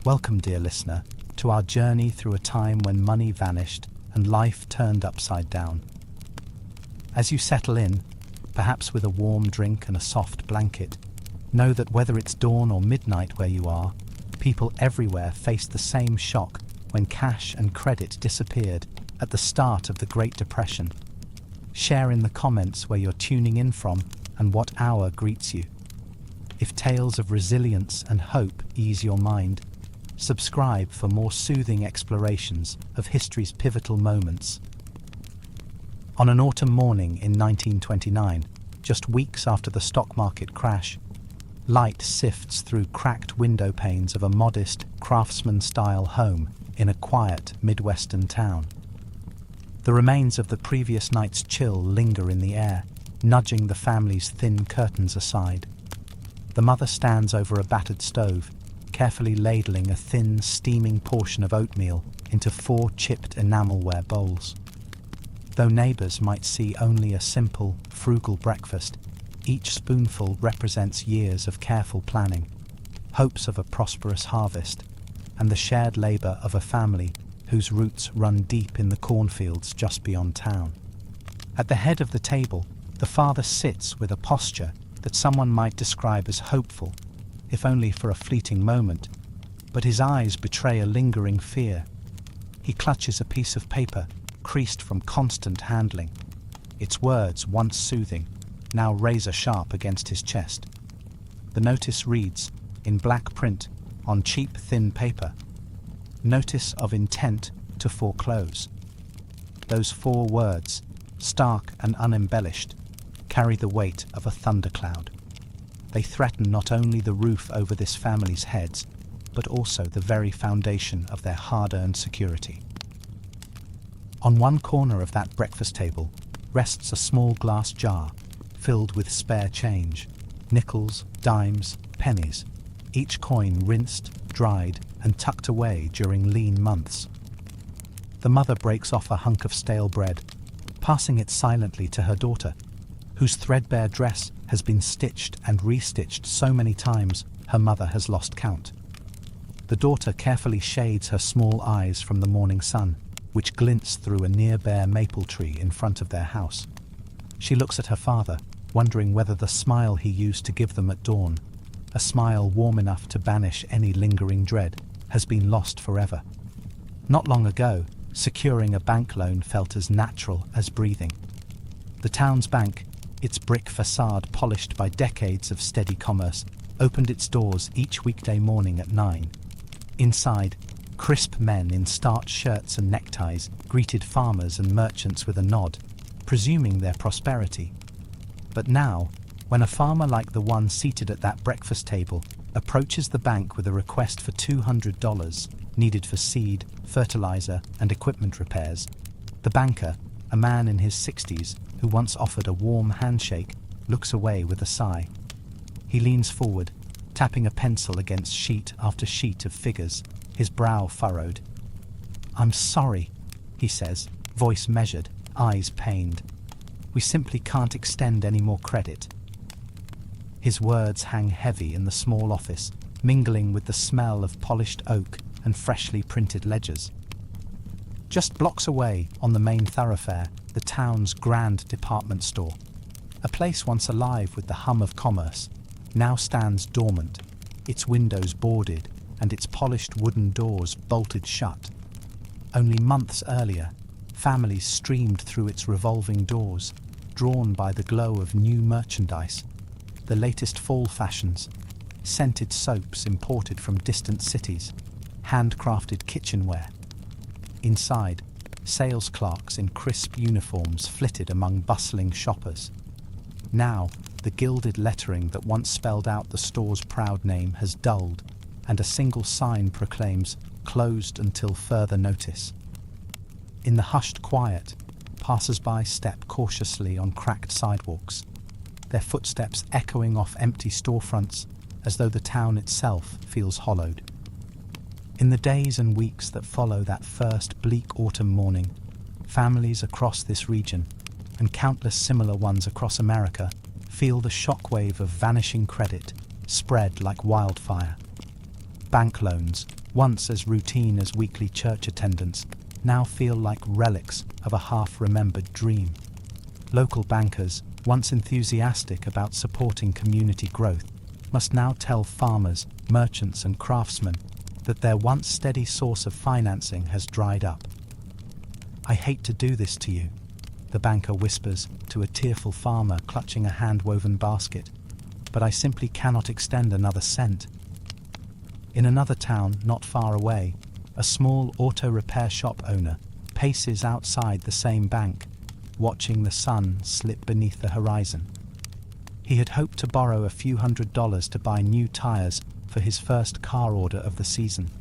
Welcome, dear listener, to our journey through a time when money vanished and life turned upside down. As you settle in, perhaps with a warm drink and a soft blanket, know that whether it's dawn or midnight where you are, people everywhere faced the same shock when cash and credit disappeared at the start of the Great Depression. Share in the comments where you're tuning in from and what hour greets you. If tales of resilience and hope ease your mind, subscribe for more soothing explorations of history's pivotal moments. On an autumn morning in 1929, just weeks after the stock market crash, light sifts through cracked window panes of a modest, craftsman-style home in a quiet Midwestern town. The remains of the previous night's chill linger in the air, nudging the family's thin curtains aside. The mother stands over a battered stove, carefully ladling a thin, steaming portion of oatmeal into 4 chipped enamelware bowls. Though neighbors might see only a simple, frugal breakfast, each spoonful represents years of careful planning, hopes of a prosperous harvest, and the shared labor of a family whose roots run deep in the cornfields just beyond town. At the head of the table, the father sits with a posture that someone might describe as hopeful, if only for a fleeting moment, but his eyes betray a lingering fear. He clutches a piece of paper, creased from constant handling, its words once soothing, now razor-sharp against his chest. The notice reads, in black print, on cheap thin paper, "Notice of intent to foreclose." Those 4 words, stark and unembellished, carry the weight of a thundercloud. They threaten not only the roof over this family's heads, but also the very foundation of their hard-earned security. On one corner of that breakfast table rests a small glass jar filled with spare change, nickels, dimes, pennies, each coin rinsed, dried, and tucked away during lean months. The mother breaks off a hunk of stale bread, passing it silently to her daughter, whose threadbare dress has been stitched and restitched so many times her mother has lost count. The daughter carefully shades her small eyes from the morning sun, which glints through a near-bare maple tree in front of their house. She looks at her father, wondering whether the smile he used to give them at dawn, a smile warm enough to banish any lingering dread, has been lost forever. Not long ago, securing a bank loan felt as natural as breathing. The town's bank, its brick facade polished by decades of steady commerce, opened its doors each weekday morning at 9. Inside, crisp men in starched shirts and neckties greeted farmers and merchants with a nod, presuming their prosperity. But now, when a farmer like the one seated at that breakfast table approaches the bank with a request for $200 needed for seed, fertilizer, and equipment repairs, the banker, a man in his 60s who once offered a warm handshake, looks away with a sigh. He leans forward, tapping a pencil against sheet after sheet of figures, his brow furrowed. "I'm sorry," he says, voice measured, eyes pained. "We simply can't extend any more credit." His words hang heavy in the small office, mingling with the smell of polished oak and freshly printed ledgers. Just blocks away, on the main thoroughfare, the town's grand department store, a place once alive with the hum of commerce, now stands dormant, its windows boarded and its polished wooden doors bolted shut. Only months earlier, families streamed through its revolving doors, drawn by the glow of new merchandise, the latest fall fashions, scented soaps imported from distant cities, handcrafted kitchenware. Inside, sales clerks in crisp uniforms flitted among bustling shoppers. Now, the gilded lettering that once spelled out the store's proud name has dulled, and a single sign proclaims, "Closed until further notice." In the hushed quiet, passers-by step cautiously on cracked sidewalks, their footsteps echoing off empty storefronts as though the town itself feels hollowed. In the days and weeks that follow that first bleak autumn morning, families across this region, and countless similar ones across America, feel the shockwave of vanishing credit spread like wildfire. Bank loans, once as routine as weekly church attendance, now feel like relics of a half-remembered dream. Local bankers, once enthusiastic about supporting community growth, must now tell farmers, merchants and craftsmen that their once steady source of financing has dried up. "I hate to do this to you," the banker whispers to a tearful farmer clutching a hand-woven basket, "but I simply cannot extend another cent." In another town not far away, a small auto repair shop owner paces outside the same bank, watching the sun slip beneath the horizon. He had hoped to borrow a few $100s to buy new tires for his first car order of the season.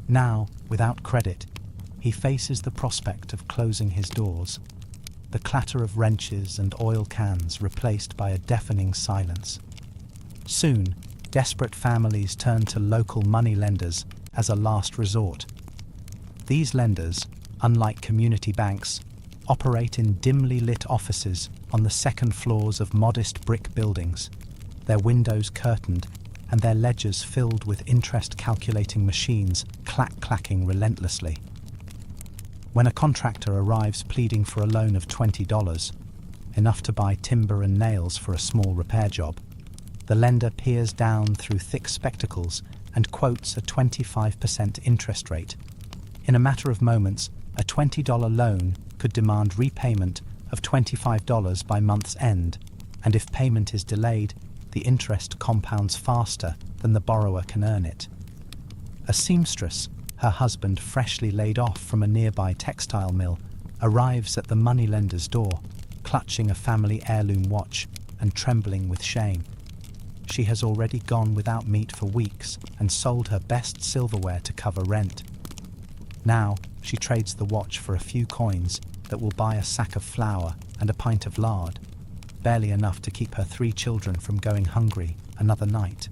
Now, without credit, he faces the prospect of closing his doors, the clatter of wrenches and oil cans replaced by a deafening silence. Soon, desperate families turn to local money lenders as a last resort. These lenders, unlike community banks, operate in dimly lit offices on the second floors of modest brick buildings, their windows curtained and their ledgers filled with interest-calculating machines clacking relentlessly. When a contractor arrives pleading for a loan of $20, enough to buy timber and nails for a small repair job, the lender peers down through thick spectacles and quotes a 25% interest rate. In a matter of moments, a $20 loan could demand repayment of $25 by month's end, and if payment is delayed, the interest compounds faster than the borrower can earn it. A seamstress, her husband freshly laid off from a nearby textile mill, arrives at the moneylender's door, clutching a family heirloom watch and trembling with shame. She has already gone without meat for weeks and sold her best silverware to cover rent. Now, she trades the watch for a few coins that will buy a sack of flour and a pint of lard, barely enough to keep her 3 children from going hungry another night.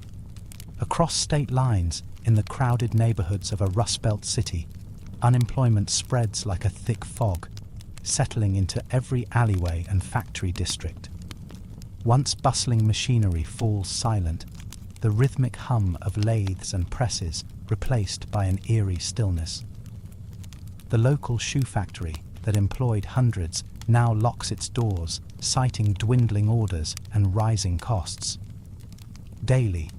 Across state lines, in the crowded neighborhoods of a Rust Belt city, unemployment spreads like a thick fog, settling into every alleyway and factory district. Once bustling machinery falls silent, the rhythmic hum of lathes and presses replaced by an eerie stillness. The local shoe factory that employed hundreds now locks its doors, citing dwindling orders and rising costs. Daily,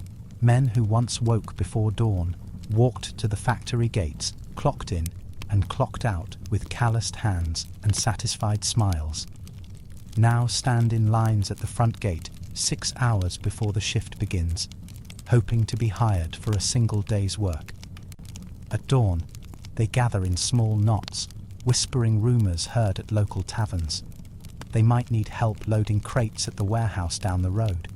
men who once woke before dawn walked to the factory gates, clocked in and clocked out with calloused hands and satisfied smiles. Now stand in lines at the front gate 6 hours before the shift begins, hoping to be hired for a single day's work. At dawn, they gather in small knots, whispering rumors heard at local taverns. They might need help loading crates at the warehouse down the road.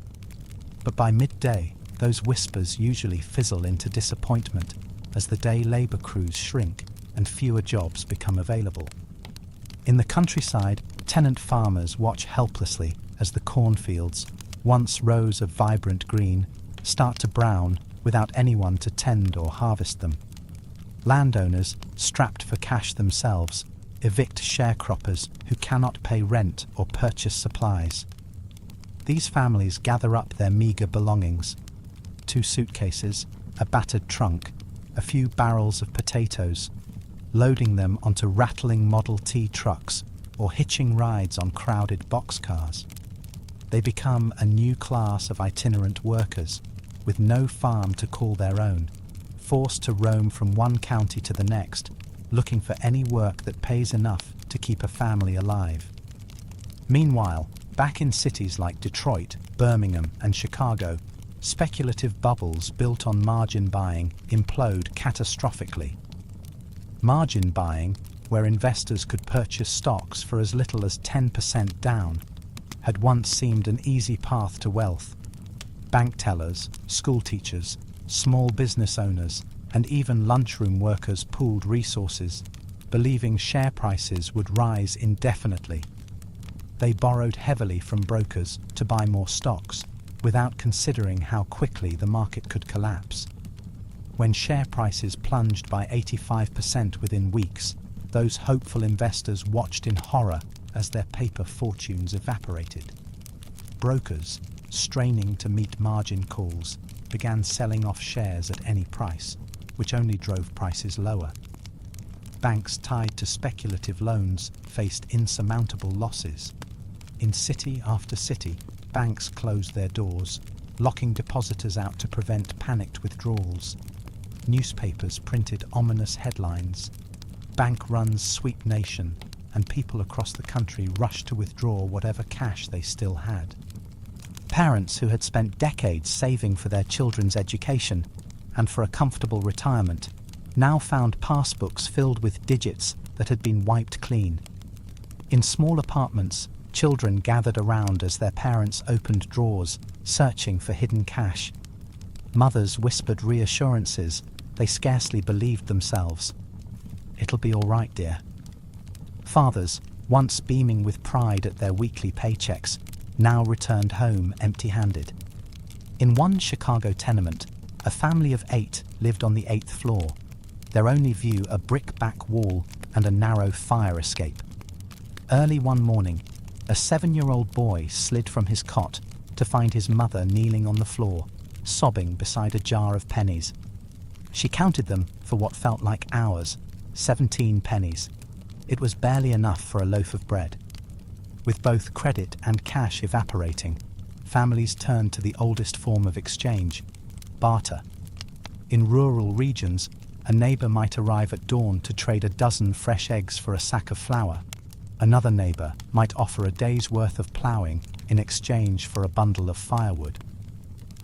But by midday, those whispers usually fizzle into disappointment as the day labor crews shrink and fewer jobs become available. In the countryside, tenant farmers watch helplessly as the cornfields, once rows of vibrant green, start to brown without anyone to tend or harvest them. Landowners, strapped for cash themselves, evict sharecroppers who cannot pay rent or purchase supplies. These families gather up their meager belongings: 2 suitcases, a battered trunk, a few barrels of potatoes, loading them onto rattling Model T trucks or hitching rides on crowded boxcars. They become a new class of itinerant workers, with no farm to call their own, forced to roam from one county to the next, looking for any work that pays enough to keep a family alive. Meanwhile, back in cities like Detroit, Birmingham, and Chicago, speculative bubbles built on margin buying implode catastrophically. Margin buying, where investors could purchase stocks for as little as 10% down, had once seemed an easy path to wealth. Bank tellers, school teachers, small business owners, and even lunchroom workers pooled resources, believing share prices would rise indefinitely. They borrowed heavily from brokers to buy more stocks, without considering how quickly the market could collapse. When share prices plunged by 85% within weeks, those hopeful investors watched in horror as their paper fortunes evaporated. Brokers, straining to meet margin calls, began selling off shares at any price, which only drove prices lower. Banks tied to speculative loans faced insurmountable losses. In city after city, banks closed their doors, locking depositors out to prevent panicked withdrawals. Newspapers printed ominous headlines. Bank runs sweep nation, and people across the country rushed to withdraw whatever cash they still had. Parents who had spent decades saving for their children's education and for a comfortable retirement now found passbooks filled with digits that had been wiped clean. In small apartments, children gathered around as their parents opened drawers, searching for hidden cash. Mothers whispered reassurances they scarcely believed themselves. "It'll be all right, dear." Fathers, once beaming with pride at their weekly paychecks, now returned home empty-handed. In one Chicago tenement, a family of 8 lived on the 8th floor, their only view a brick back wall and a narrow fire escape. Early one morning, a 7-year-old boy slid from his cot to find his mother kneeling on the floor, sobbing beside a jar of pennies. She counted them for what felt like hours, 17 pennies. It was barely enough for a loaf of bread. With both credit and cash evaporating, families turned to the oldest form of exchange, barter. In rural regions, a neighbor might arrive at dawn to trade a dozen fresh eggs for a sack of flour. Another neighbor might offer a day's worth of plowing in exchange for a bundle of firewood.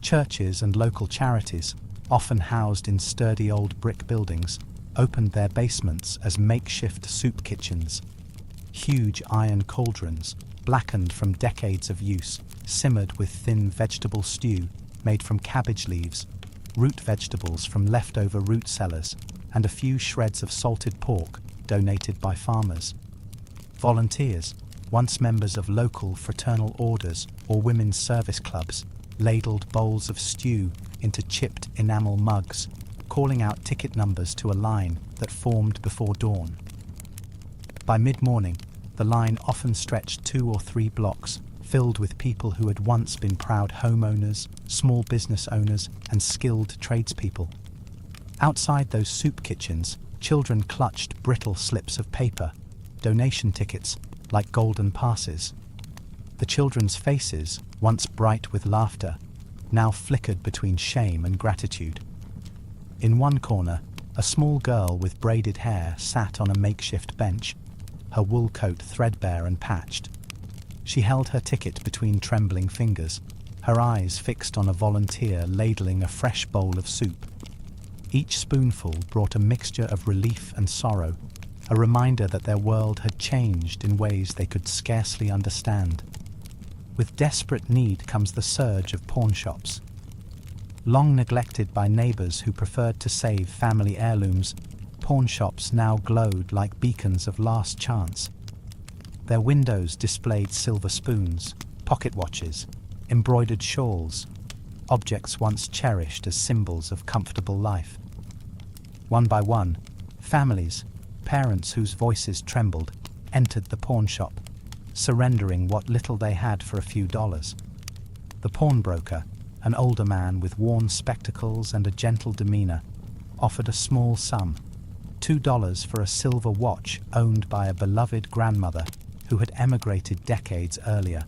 Churches and local charities, often housed in sturdy old brick buildings, opened their basements as makeshift soup kitchens. Huge iron cauldrons, blackened from decades of use, simmered with thin vegetable stew made from cabbage leaves, root vegetables from leftover root cellars, and a few shreds of salted pork donated by farmers. Volunteers, once members of local fraternal orders or women's service clubs, ladled bowls of stew into chipped enamel mugs, calling out ticket numbers to a line that formed before dawn. By mid-morning, the line often stretched 2 or 3 blocks, filled with people who had once been proud homeowners, small business owners, and skilled tradespeople. Outside those soup kitchens, children clutched brittle slips of paper, donation tickets like golden passes. The children's faces, once bright with laughter, now flickered between shame and gratitude. In one corner, a small girl with braided hair sat on a makeshift bench, her wool coat threadbare and patched. She held her ticket between trembling fingers, her eyes fixed on a volunteer ladling a fresh bowl of soup. Each spoonful brought a mixture of relief and sorrow, a reminder that their world had changed in ways they could scarcely understand. With desperate need comes the surge of pawnshops. Long neglected by neighbors who preferred to save family heirlooms, pawnshops now glowed like beacons of last chance. Their windows displayed silver spoons, pocket watches, embroidered shawls, objects once cherished as symbols of comfortable life. One by one, families, parents whose voices trembled, entered the pawnshop, surrendering what little they had for a few dollars. The pawnbroker, an older man with worn spectacles and a gentle demeanor, offered a small sum, $2 for a silver watch owned by a beloved grandmother who had emigrated decades earlier.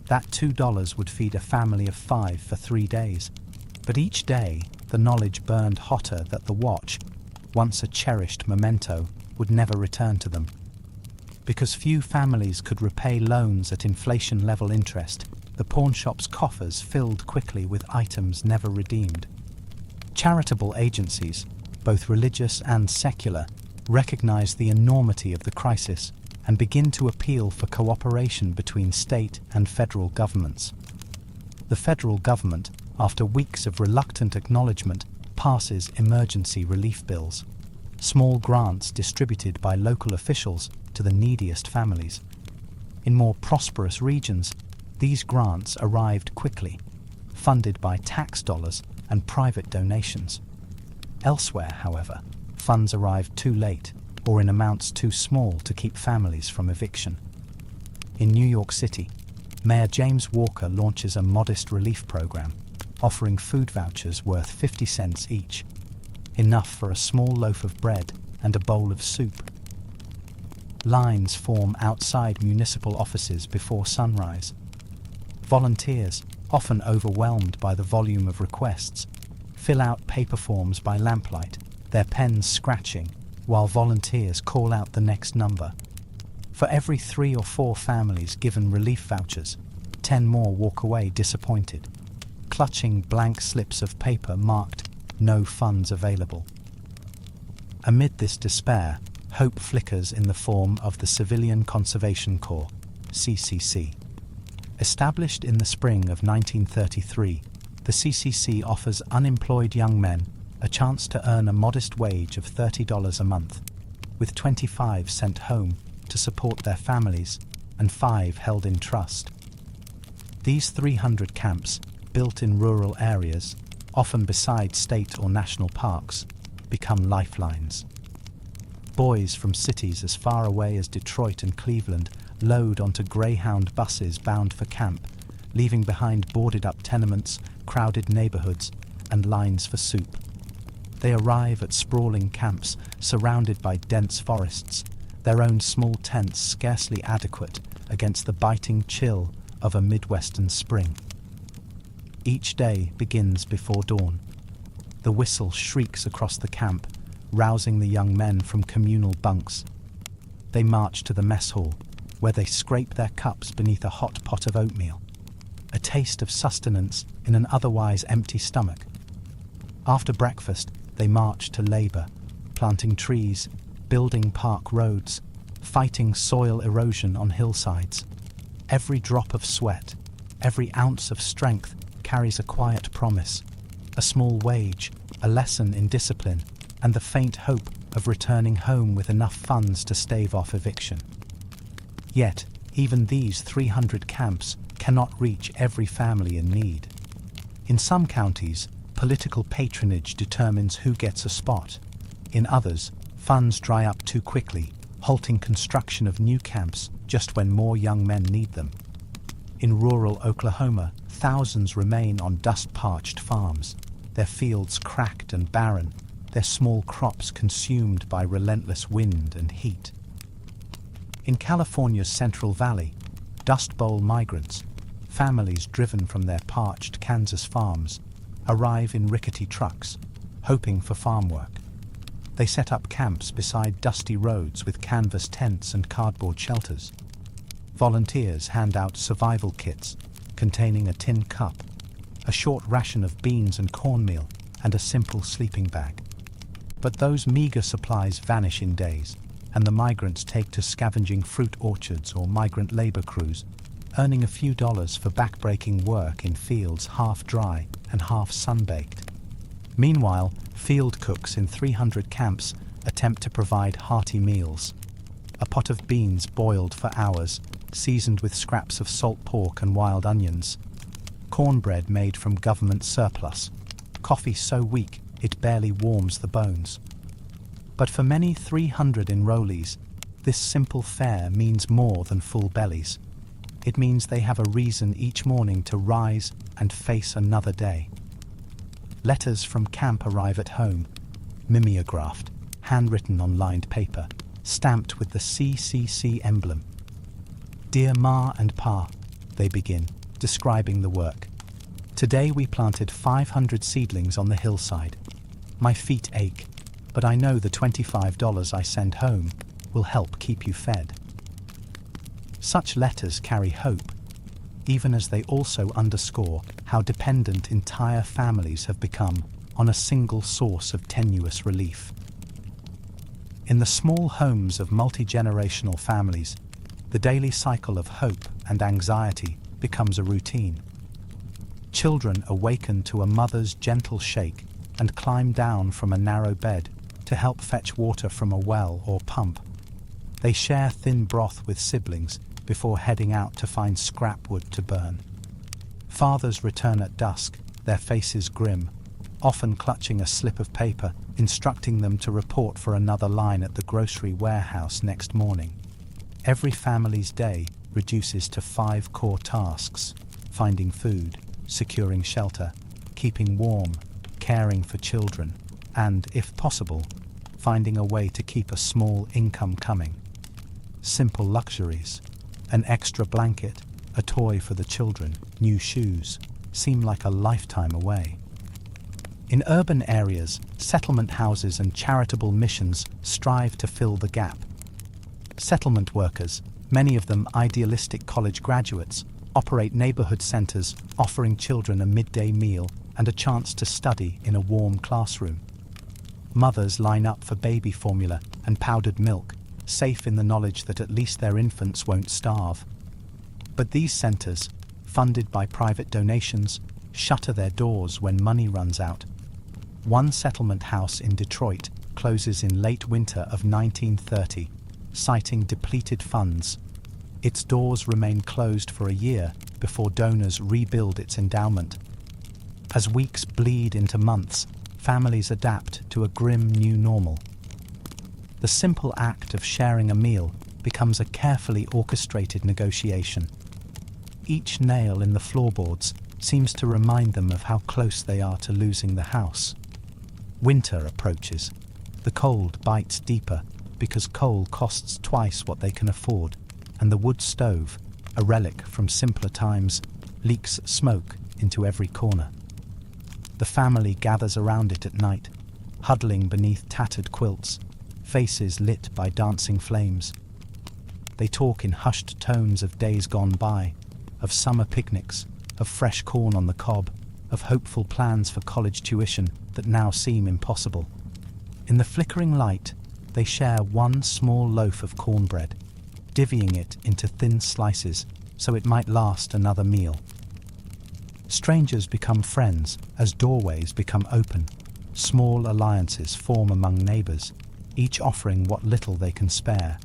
That $2 would feed a family of 5 for 3 days, but each day the knowledge burned hotter that the watch, once a cherished memento, would never return to them. Because few families could repay loans at inflation-level interest, the pawnshop's coffers filled quickly with items never redeemed. Charitable agencies, both religious and secular, recognize the enormity of the crisis and begin to appeal for cooperation between state and federal governments. The federal government, after weeks of reluctant acknowledgement, passes emergency relief bills, small grants distributed by local officials to the neediest families. In more prosperous regions, these grants arrived quickly, funded by tax dollars and private donations. Elsewhere, however, funds arrived too late or in amounts too small to keep families from eviction. In New York City, Mayor James Walker launches a modest relief program, offering food vouchers worth 50 cents each, enough for a small loaf of bread and a bowl of soup. Lines form outside municipal offices before sunrise. Volunteers, often overwhelmed by the volume of requests, fill out paper forms by lamplight, their pens scratching, while volunteers call out the next number. For every 3 or 4 families given relief vouchers, 10 more walk away disappointed, clutching blank slips of paper marked "No funds available." Amid this despair, hope flickers in the form of the Civilian Conservation Corps, CCC. Established in the spring of 1933, the CCC offers unemployed young men a chance to earn a modest wage of $30 a month, with 25 sent home to support their families and 5 held in trust. These 300 camps, built in rural areas, often beside state or national parks, become lifelines. Boys from cities as far away as Detroit and Cleveland load onto Greyhound buses bound for camp, leaving behind boarded-up tenements, crowded neighborhoods, and lines for soup. They arrive at sprawling camps surrounded by dense forests, their own small tents scarcely adequate against the biting chill of a Midwestern spring. Each day begins before dawn. The whistle shrieks across the camp, rousing the young men from communal bunks. They march to the mess hall, where they scrape their cups beneath a hot pot of oatmeal, a taste of sustenance in an otherwise empty stomach. After breakfast, they march to labor, planting trees, building park roads, fighting soil erosion on hillsides. Every drop of sweat, every ounce of strength carries a quiet promise, a small wage, a lesson in discipline, and the faint hope of returning home with enough funds to stave off eviction. Yet, even these 300 camps cannot reach every family in need. In some counties, political patronage determines who gets a spot. In others, funds dry up too quickly, halting construction of new camps just when more young men need them. In rural Oklahoma, thousands remain on dust-parched farms, their fields cracked and barren, their small crops consumed by relentless wind and heat. In California's Central Valley, Dust Bowl migrants, families driven from their parched Kansas farms, arrive in rickety trucks, hoping for farm work. They set up camps beside dusty roads with canvas tents and cardboard shelters. Volunteers hand out survival kits containing a tin cup, a short ration of beans and cornmeal, and a simple sleeping bag. But those meager supplies vanish in days, and the migrants take to scavenging fruit orchards or migrant labor crews, earning a few dollars for back-breaking work in fields half dry and half sun-baked. Meanwhile, field cooks in 300 camps attempt to provide hearty meals. A pot of beans boiled for hours, seasoned with scraps of salt pork and wild onions. Cornbread made from government surplus. Coffee so weak it barely warms the bones. But for many 300 enrollees, this simple fare means more than full bellies. It means they have a reason each morning to rise and face another day. Letters from camp arrive at home, mimeographed, handwritten on lined paper, stamped with the CCC emblem. "Dear Ma and Pa," they begin, describing the work. "Today we planted 500 seedlings on the hillside. My feet ache, but I know the $25 I send home will help keep you fed." Such letters carry hope, even as they also underscore how dependent entire families have become on a single source of tenuous relief. In the small homes of multi-generational families, the daily cycle of hope and anxiety becomes a routine. Children awaken to a mother's gentle shake and climb down from a narrow bed to help fetch water from a well or pump. They share thin broth with siblings before heading out to find scrap wood to burn. Fathers return at dusk, their faces grim, often clutching a slip of paper instructing them to report for another line at the grocery warehouse next morning. Every family's day reduces to 5 core tasks: finding food, securing shelter, keeping warm, caring for children, and, if possible, finding a way to keep a small income coming. Simple luxuries, an extra blanket, a toy for the children, new shoes, seem like a lifetime away. In urban areas, settlement houses and charitable missions strive to fill the gap. Settlement workers, many of them idealistic college graduates, operate neighborhood centers offering children a midday meal and a chance to study in a warm classroom. Mothers line up for baby formula and powdered milk, safe in the knowledge that at least their infants won't starve. But these centers, funded by private donations, shutter their doors when money runs out. One settlement house in Detroit closes in late winter of 1930, citing depleted funds. Its doors remain closed for a year before donors rebuild its endowment. As weeks bleed into months, families adapt to a grim new normal. The simple act of sharing a meal becomes a carefully orchestrated negotiation. Each nail in the floorboards seems to remind them of how close they are to losing the house. Winter approaches. The cold bites deeper because coal costs twice what they can afford, and the wood stove, a relic from simpler times, leaks smoke into every corner. The family gathers around it at night, huddling beneath tattered quilts, faces lit by dancing flames. They talk in hushed tones of days gone by, of summer picnics, of fresh corn on the cob, of hopeful plans for college tuition that now seem impossible. In the flickering light, they share one small loaf of cornbread, divvying it into thin slices so it might last another meal. Strangers become friends as doorways become open. Small alliances form among neighbors, each offering what little they can spare.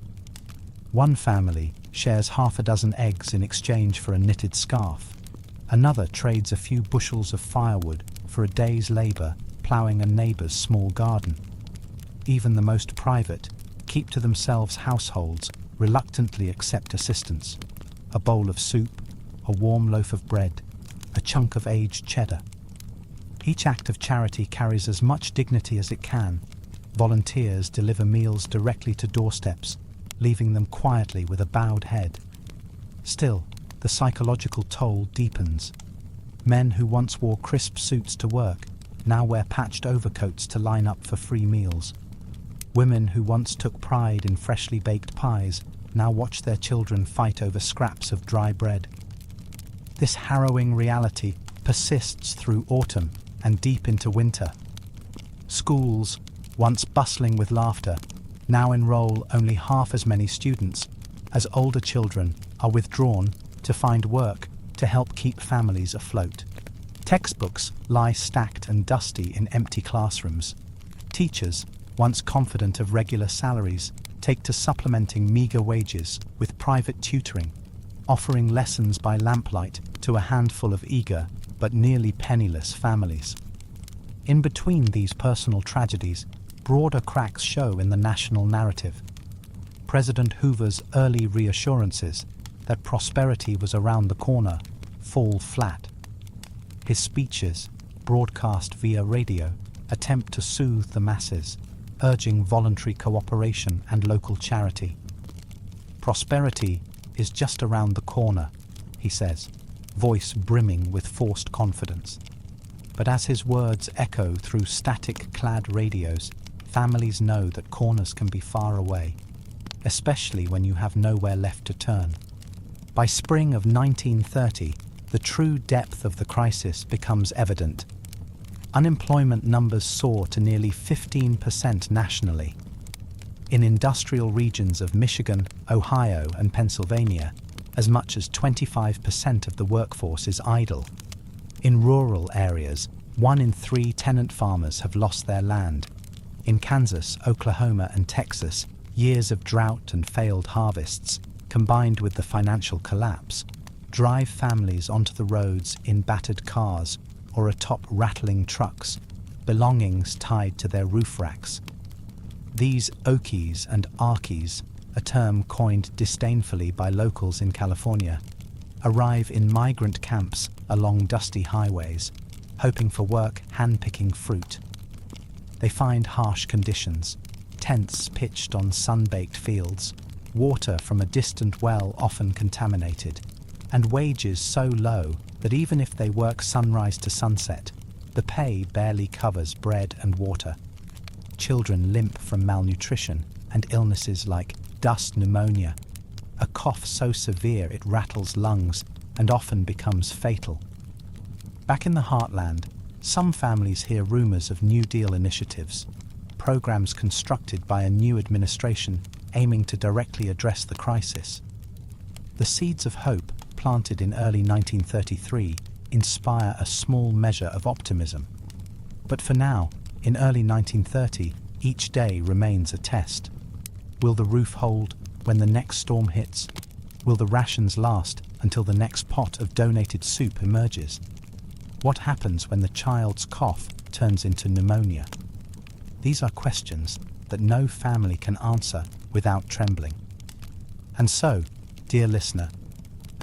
One family shares half a dozen eggs in exchange for a knitted scarf. Another trades a few bushels of firewood for a day's labor ploughing a neighbor's small garden. Even the most private, keep-to-themselves households reluctantly accept assistance. A bowl of soup, a warm loaf of bread, a chunk of aged cheddar. Each act of charity carries as much dignity as it can. Volunteers deliver meals directly to doorsteps, leaving them quietly with a bowed head. Still, the psychological toll deepens. Men who once wore crisp suits to work now wear patched overcoats to line up for free meals. Women who once took pride in freshly baked pies now watch their children fight over scraps of dry bread. This harrowing reality persists through autumn and deep into winter. Schools, once bustling with laughter, now enroll only half as many students, as older children are withdrawn to find work to help keep families afloat. Textbooks lie stacked and dusty in empty classrooms. Teachers, once confident of regular salaries, take to supplementing meager wages with private tutoring, offering lessons by lamplight to a handful of eager but nearly penniless families. In between these personal tragedies, broader cracks show in the national narrative. President Hoover's early reassurances that prosperity was around the corner fall flat. His speeches, broadcast via radio, attempt to soothe the masses, urging voluntary cooperation and local charity. Prosperity is just around the corner, he says, voice brimming with forced confidence. But as his words echo through static-clad radios, families know that corners can be far away, especially when you have nowhere left to turn. By spring of 1930, the true depth of the crisis becomes evident. Unemployment numbers soar to nearly 15% nationally. In industrial regions of Michigan, Ohio, and Pennsylvania, as much as 25% of the workforce is idle. In rural areas, 1 in 3 tenant farmers have lost their land. In Kansas, Oklahoma, and Texas, years of drought and failed harvests, combined with the financial collapse, drive families onto the roads in battered cars or atop rattling trucks, belongings tied to their roof racks. These Okies and Arkies, a term coined disdainfully by locals in California, arrive in migrant camps along dusty highways, hoping for work hand-picking fruit. They find harsh conditions, tents pitched on sun-baked fields, water from a distant well often contaminated, and wages so low that even if they work sunrise to sunset, the pay barely covers bread and water. Children limp from malnutrition and illnesses like dust pneumonia, a cough so severe it rattles lungs and often becomes fatal. Back in the heartland, some families hear rumors of New Deal initiatives, programs constructed by a new administration aiming to directly address the crisis. The seeds of hope planted in early 1933 inspire a small measure of optimism. But for now, in early 1930, each day remains a test. Will the roof hold when the next storm hits? Will the rations last until the next pot of donated soup emerges? What happens when the child's cough turns into pneumonia? These are questions that no family can answer without trembling. And so, dear listener,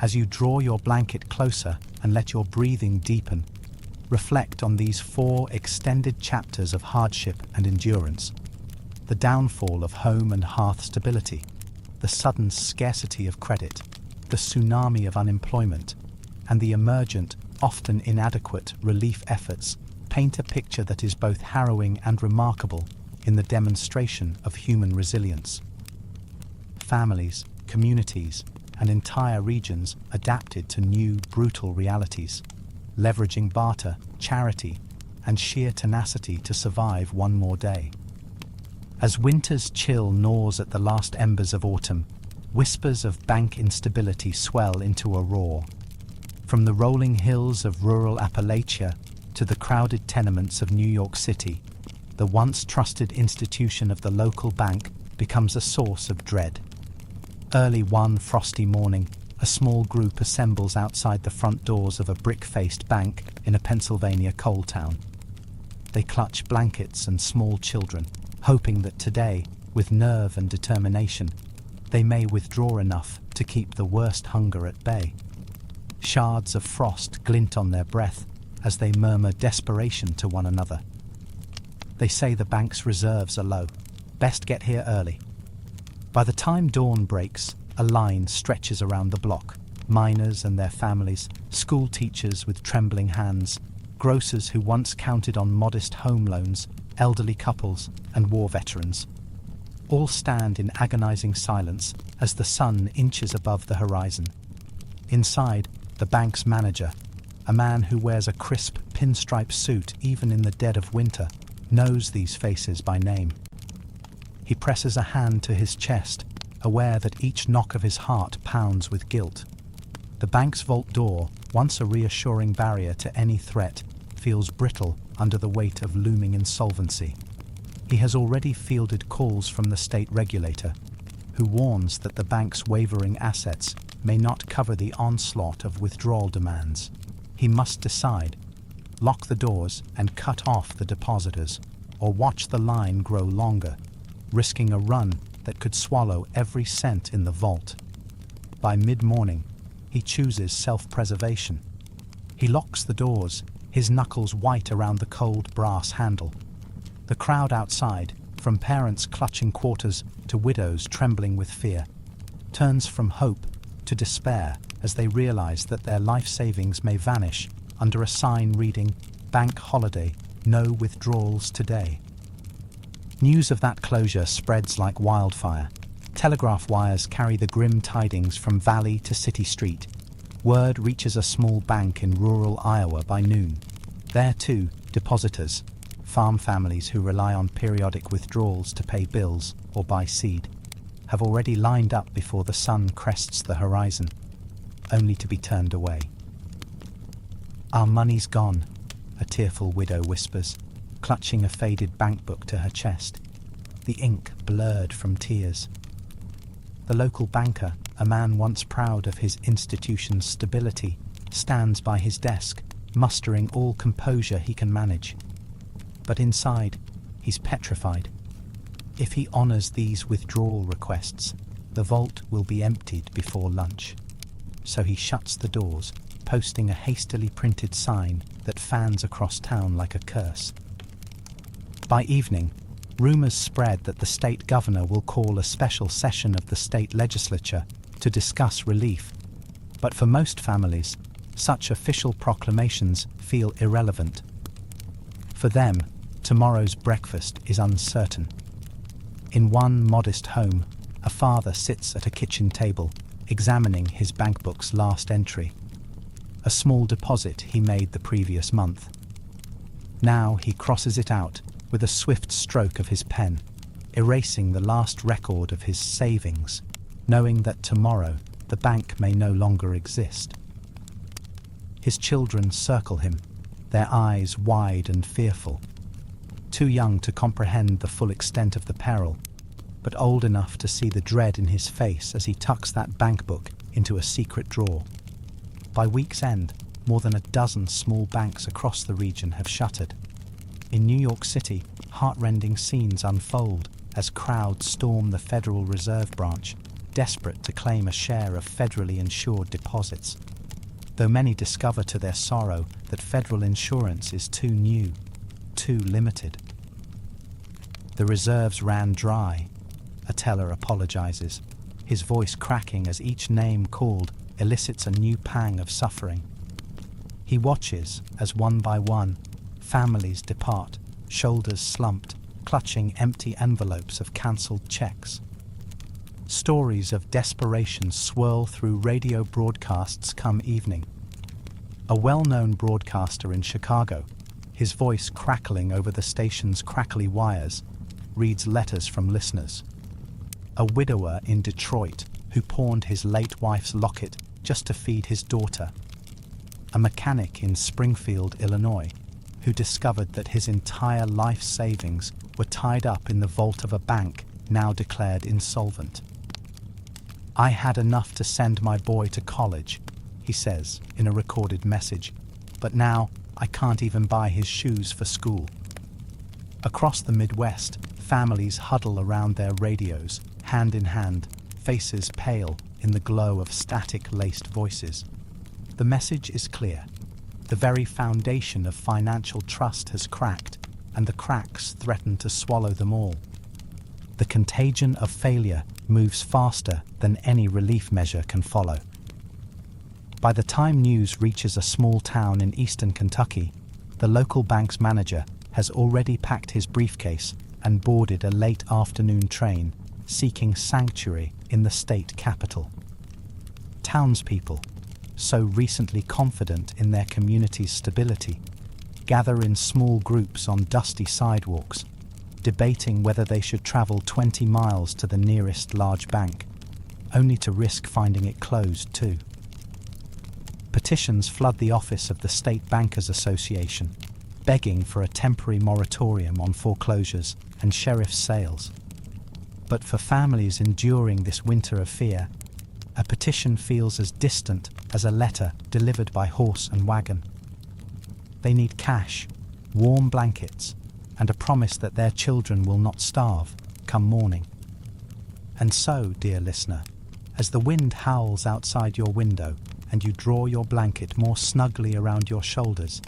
as you draw your blanket closer and let your breathing deepen, reflect on these 4 extended chapters of hardship and endurance: the downfall of home and hearth stability, the sudden scarcity of credit, the tsunami of unemployment, and the emergent, often inadequate relief efforts paint a picture that is both harrowing and remarkable in the demonstration of human resilience. Families, communities, and entire regions adapted to new, brutal realities, leveraging barter, charity, and sheer tenacity to survive one more day. As winter's chill gnaws at the last embers of autumn, whispers of bank instability swell into a roar. From the rolling hills of rural Appalachia to the crowded tenements of New York City, the once trusted institution of the local bank becomes a source of dread. Early one frosty morning, a small group assembles outside the front doors of a brick-faced bank in a Pennsylvania coal town. They clutch blankets and small children, hoping that today, with nerve and determination, they may withdraw enough to keep the worst hunger at bay. Shards of frost glint on their breath as they murmur desperation to one another. They say the bank's reserves are low. Best get here early. By the time dawn breaks, a line stretches around the block. Miners and their families, school teachers with trembling hands, grocers who once counted on modest home loans, elderly couples, and war veterans. All stand in agonizing silence as the sun inches above the horizon. Inside, the bank's manager, a man who wears a crisp pinstripe suit even in the dead of winter, knows these faces by name. He presses a hand to his chest, aware that each knock of his heart pounds with guilt. The bank's vault door, once a reassuring barrier to any threat, feels brittle under the weight of looming insolvency. He has already fielded calls from the state regulator, who warns that the bank's wavering assets may not cover the onslaught of withdrawal demands. He must decide: lock the doors and cut off the depositors, or watch the line grow longer, risking a run that could swallow every cent in the vault. By mid-morning, he chooses self-preservation. He locks the doors, his knuckles white around the cold brass handle. The crowd outside, from parents clutching quarters to widows trembling with fear, turns from hope to despair as they realize that their life savings may vanish under a sign reading, "Bank holiday, no withdrawals today." News of that closure spreads like wildfire. Telegraph wires carry the grim tidings from valley to city street. Word reaches a small bank in rural Iowa by noon. There too, depositors, farm families who rely on periodic withdrawals to pay bills or buy seed, have already lined up before the sun crests the horizon, only to be turned away. "Our money's gone," a tearful widow whispers, clutching a faded bank book to her chest, the ink blurred from tears. The local banker, a man once proud of his institution's stability, stands by his desk, mustering all composure he can manage. But inside, he's petrified. If he honors these withdrawal requests, the vault will be emptied before lunch. So he shuts the doors, posting a hastily printed sign that fans across town like a curse. By evening, rumors spread that the state governor will call a special session of the state legislature to discuss relief, but for most families, such official proclamations feel irrelevant. For them, tomorrow's breakfast is uncertain. In one modest home, a father sits at a kitchen table, examining his bankbook's last entry, a small deposit he made the previous month. Now he crosses it out with a swift stroke of his pen, erasing the last record of his savings, knowing that tomorrow the bank may no longer exist. His children circle him, their eyes wide and fearful, too young to comprehend the full extent of the peril, but old enough to see the dread in his face as he tucks that bankbook into a secret drawer. By week's end, more than a dozen small banks across the region have shuttered. In New York City, heart-rending scenes unfold as crowds storm the Federal Reserve branch, desperate to claim a share of federally insured deposits, though many discover to their sorrow that federal insurance is too new, too limited. The reserves ran dry, a teller apologizes, his voice cracking as each name called elicits a new pang of suffering. He watches as one by one, families depart, shoulders slumped, clutching empty envelopes of cancelled checks. Stories of desperation swirl through radio broadcasts come evening. A well-known broadcaster in Chicago, his voice crackling over the station's crackly wires, reads letters from listeners. A widower in Detroit who pawned his late wife's locket just to feed his daughter. A mechanic in Springfield, Illinois, who discovered that his entire life savings were tied up in the vault of a bank now declared insolvent. "I had enough to send my boy to college," he says in a recorded message, "but now I can't even buy his shoes for school." Across the Midwest, families huddle around their radios, hand in hand, faces pale in the glow of static-laced voices. The message is clear. The very foundation of financial trust has cracked, and the cracks threaten to swallow them all. The contagion of failure moves faster than any relief measure can follow. By the time news reaches a small town in eastern Kentucky, the local bank's manager has already packed his briefcase and boarded a late afternoon train, seeking sanctuary in the state capital. Townspeople, so recently confident in their community's stability, gather in small groups on dusty sidewalks, debating whether they should travel 20 miles to the nearest large bank, only to risk finding it closed too. Petitions flood the office of the State Bankers Association, begging for a temporary moratorium on foreclosures and sheriff's sales. But for families enduring this winter of fear, a petition feels as distant as a letter delivered by horse and wagon. They need cash, warm blankets, and a promise that their children will not starve come morning. And so, dear listener, as the wind howls outside your window and you draw your blanket more snugly around your shoulders,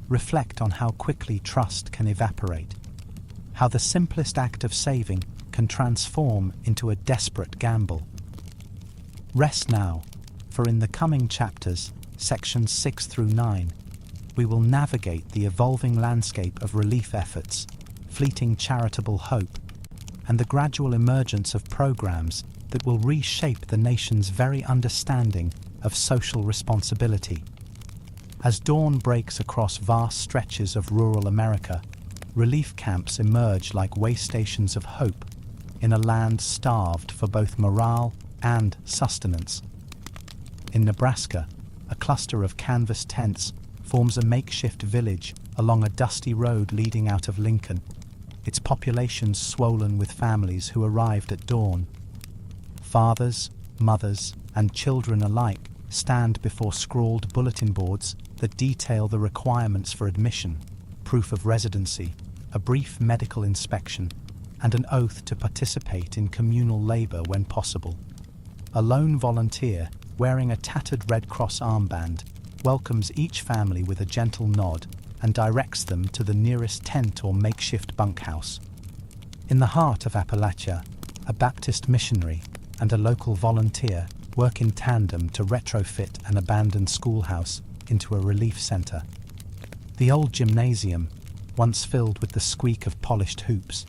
reflect on how quickly trust can evaporate, how the simplest act of saving can transform into a desperate gamble. Rest now, for in the coming chapters, sections 6 through 9, we will navigate the evolving landscape of relief efforts, fleeting charitable hope, and the gradual emergence of programs that will reshape the nation's very understanding of social responsibility. As dawn breaks across vast stretches of rural America, relief camps emerge like way stations of hope in a land starved for both morale and sustenance. In Nebraska, a cluster of canvas tents forms a makeshift village along a dusty road leading out of Lincoln, its population swollen with families who arrived at dawn. Fathers, mothers, and children alike stand before scrawled bulletin boards that detail the requirements for admission, proof of residency, a brief medical inspection, and an oath to participate in communal labor when possible. A lone volunteer, wearing a tattered Red Cross armband, welcomes each family with a gentle nod and directs them to the nearest tent or makeshift bunkhouse. In the heart of Appalachia, a Baptist missionary and a local volunteer work in tandem to retrofit an abandoned schoolhouse into a relief center. The old gymnasium, once filled with the squeak of polished hoops,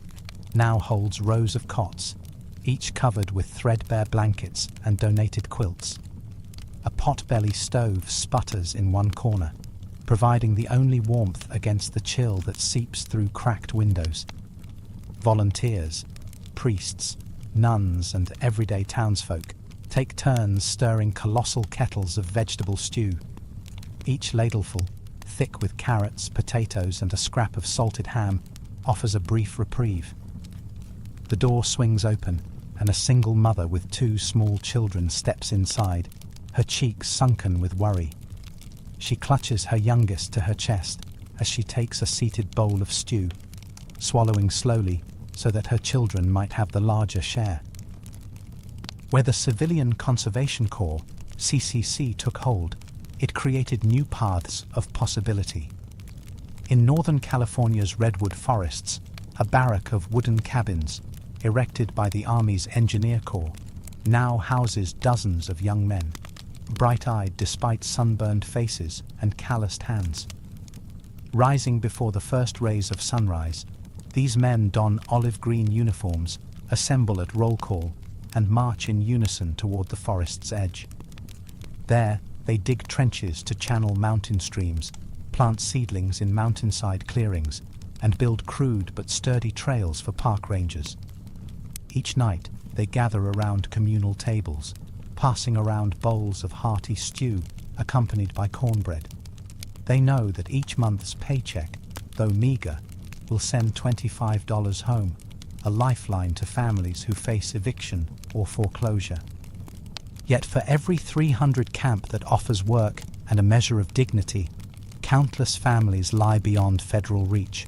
now holds rows of cots, each covered with threadbare blankets and donated quilts. A potbelly stove sputters in one corner, providing the only warmth against the chill that seeps through cracked windows. Volunteers, priests, nuns, and everyday townsfolk take turns stirring colossal kettles of vegetable stew. Each ladleful, thick with carrots, potatoes, and a scrap of salted ham, offers a brief reprieve. The door swings open, and a single mother with 2 small children steps inside, her cheeks sunken with worry. She clutches her youngest to her chest as she takes a seated bowl of stew, swallowing slowly so that her children might have the larger share. Where the Civilian Conservation Corps, CCC, took hold, it created new paths of possibility. In Northern California's redwood forests, a barrack of wooden cabins, erected by the Army's Engineer Corps, now houses dozens of young men, bright-eyed despite sunburned faces and calloused hands. Rising before the first rays of sunrise, these men don olive-green uniforms, assemble at roll call, and march in unison toward the forest's edge. There, they dig trenches to channel mountain streams, plant seedlings in mountainside clearings, and build crude but sturdy trails for park rangers. Each night, they gather around communal tables, passing around bowls of hearty stew accompanied by cornbread. They know that each month's paycheck, though meager, will send $25 home, a lifeline to families who face eviction or foreclosure. Yet for every 300 camp that offers work and a measure of dignity, countless families lie beyond federal reach.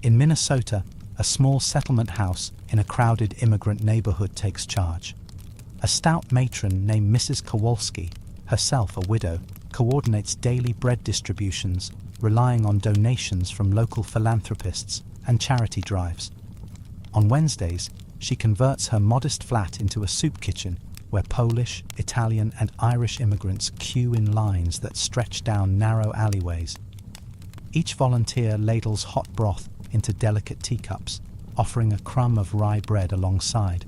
In Minnesota, a small settlement house in a crowded immigrant neighborhood takes charge. A stout matron named Mrs. Kowalski, herself a widow, coordinates daily bread distributions, relying on donations from local philanthropists and charity drives. On Wednesdays, she converts her modest flat into a soup kitchen where Polish, Italian, and Irish immigrants queue in lines that stretch down narrow alleyways. Each volunteer ladles hot broth into delicate teacups, offering a crumb of rye bread alongside.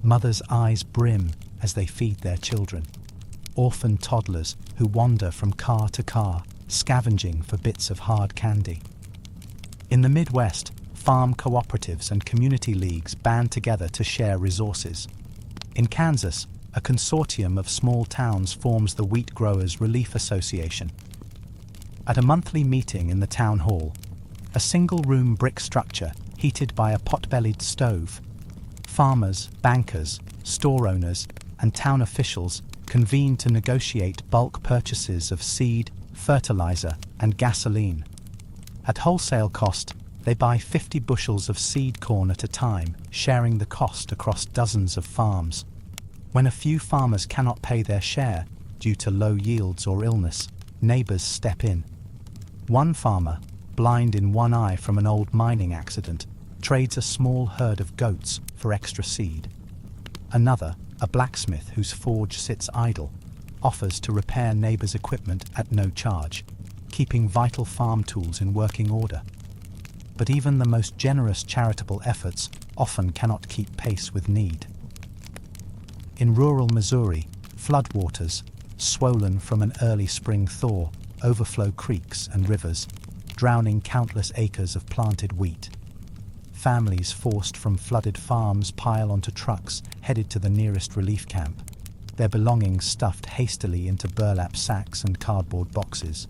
Mothers' eyes brim as they feed their children, orphan toddlers who wander from car to car, scavenging for bits of hard candy. In the Midwest, farm cooperatives and community leagues band together to share resources. In Kansas, a consortium of small towns forms the Wheat Growers Relief Association. At a monthly meeting in the town hall, a single-room brick structure heated by a pot-bellied stove, farmers, bankers, store owners, and town officials convene to negotiate bulk purchases of seed, fertilizer, and gasoline. At wholesale cost, they buy 50 bushels of seed corn at a time, sharing the cost across dozens of farms. When a few farmers cannot pay their share due to low yields or illness, neighbors step in. One farmer, blind in one eye from an old mining accident, trades a small herd of goats for extra seed. Another, a blacksmith whose forge sits idle, offers to repair neighbors' equipment at no charge, keeping vital farm tools in working order. But even the most generous charitable efforts often cannot keep pace with need. In rural Missouri, floodwaters, swollen from an early spring thaw, overflow creeks and rivers, drowning countless acres of planted wheat. Families forced from flooded farms pile onto trucks headed to the nearest relief camp, their belongings stuffed hastily into burlap sacks and cardboard boxes.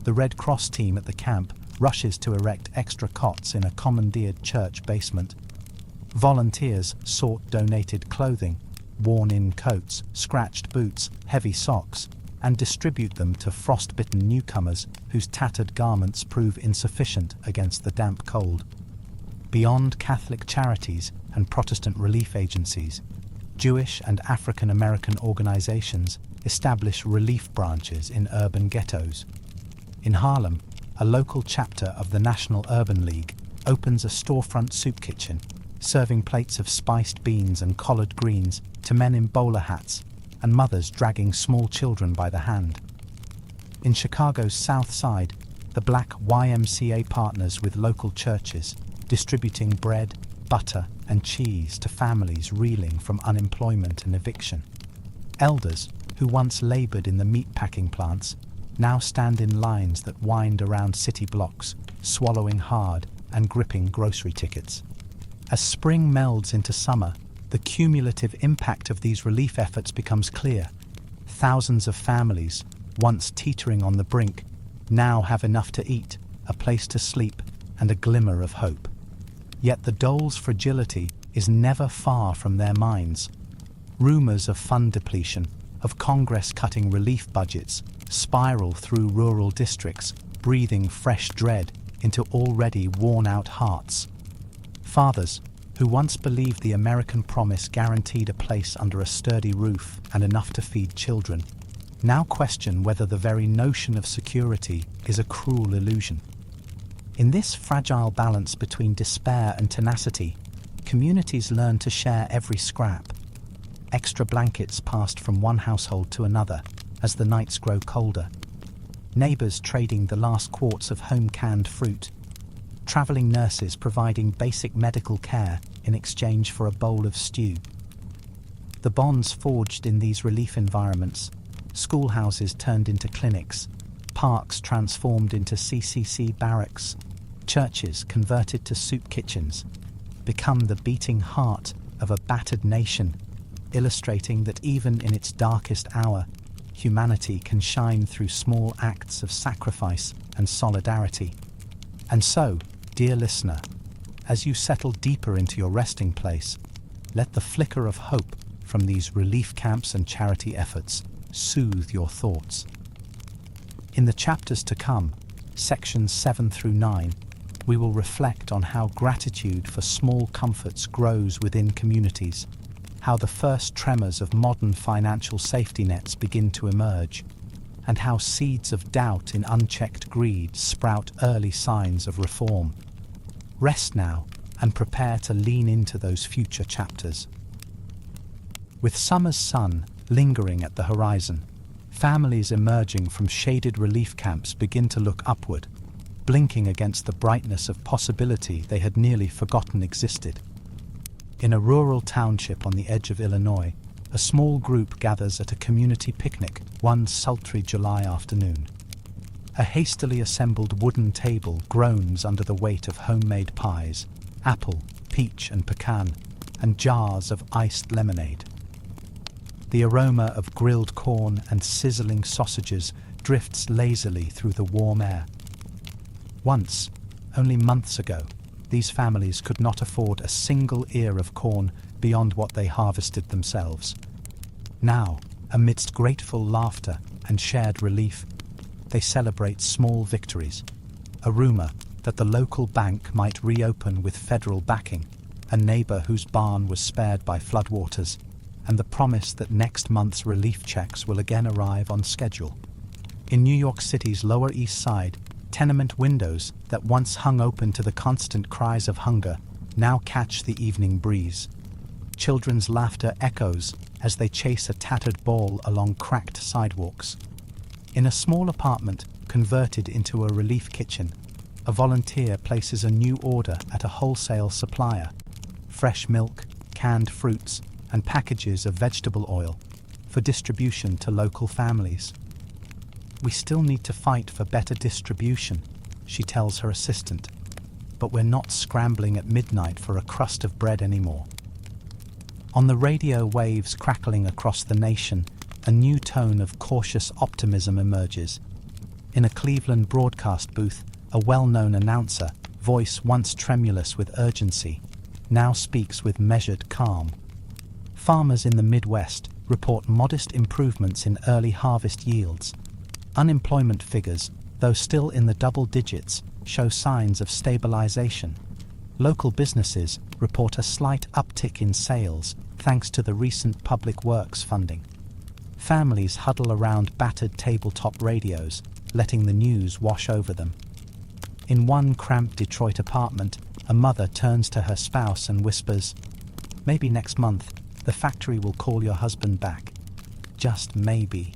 The Red Cross team at the camp rushes to erect extra cots in a commandeered church basement. Volunteers sort donated clothing, worn-in coats, scratched boots, heavy socks, and distribute them to frost-bitten newcomers whose tattered garments prove insufficient against the damp cold. Beyond Catholic charities and Protestant relief agencies, Jewish and African American organizations establish relief branches in urban ghettos. In Harlem, a local chapter of the National Urban League opens a storefront soup kitchen, serving plates of spiced beans and collard greens to men in bowler hats and mothers dragging small children by the hand. In Chicago's South Side, the Black YMCA partners with local churches, distributing bread, butter, and cheese to families reeling from unemployment and eviction. Elders, who once labored in the meatpacking plants, now stand in lines that wind around city blocks, swallowing hard and gripping grocery tickets. As spring melds into summer, the cumulative impact of these relief efforts becomes clear. Thousands of families, once teetering on the brink, now have enough to eat, a place to sleep, and a glimmer of hope. Yet the dole's fragility is never far from their minds. Rumors of fund depletion, of Congress cutting relief budgets, spiral through rural districts, breathing fresh dread into already worn-out hearts. Fathers, who once believed the American promise guaranteed a place under a sturdy roof and enough to feed children, now question whether the very notion of security is a cruel illusion. In this fragile balance between despair and tenacity, communities learn to share every scrap. Extra blankets passed from one household to another as the nights grow colder. Neighbors trading the last quarts of home-canned fruit. Traveling nurses providing basic medical care in exchange for a bowl of stew. The bonds forged in these relief environments, schoolhouses turned into clinics, parks transformed into CCC barracks, churches converted to soup kitchens, become the beating heart of a battered nation, illustrating that even in its darkest hour, humanity can shine through small acts of sacrifice and solidarity. And so, dear listener, as you settle deeper into your resting place, let the flicker of hope from these relief camps and charity efforts soothe your thoughts. In the chapters to come, sections 7 through 9, we will reflect on how gratitude for small comforts grows within communities, how the first tremors of modern financial safety nets begin to emerge, and how seeds of doubt in unchecked greed sprout early signs of reform. Rest now and prepare to lean into those future chapters. With summer's sun lingering at the horizon, families emerging from shaded relief camps begin to look upward, blinking against the brightness of possibility they had nearly forgotten existed. In a rural township on the edge of Illinois, a small group gathers at a community picnic one sultry July afternoon. A hastily assembled wooden table groans under the weight of homemade pies, apple, peach and pecan, and jars of iced lemonade. The aroma of grilled corn and sizzling sausages drifts lazily through the warm air. Once, only months ago, these families could not afford a single ear of corn beyond what they harvested themselves. Now, amidst grateful laughter and shared relief, they celebrate small victories. A rumor that the local bank might reopen with federal backing, a neighbor whose barn was spared by floodwaters, and the promise that next month's relief checks will again arrive on schedule. In New York City's Lower East Side, tenement windows that once hung open to the constant cries of hunger now catch the evening breeze. Children's laughter echoes as they chase a tattered ball along cracked sidewalks. In a small apartment converted into a relief kitchen, a volunteer places a new order at a wholesale supplier: fresh milk, canned fruits, and packages of vegetable oil for distribution to local families. "We still need to fight for better distribution," she tells her assistant, "but we're not scrambling at midnight for a crust of bread anymore." On the radio waves crackling across the nation, a new tone of cautious optimism emerges. In a Cleveland broadcast booth, a well-known announcer, voice once tremulous with urgency, now speaks with measured calm. Farmers in the Midwest report modest improvements in early harvest yields. Unemployment figures, though still in the double digits, show signs of stabilization. Local businesses report a slight uptick in sales thanks to the recent public works funding. Families huddle around battered tabletop radios, letting the news wash over them. In one cramped Detroit apartment, a mother turns to her spouse and whispers, "Maybe next month, the factory will call your husband back. Just maybe."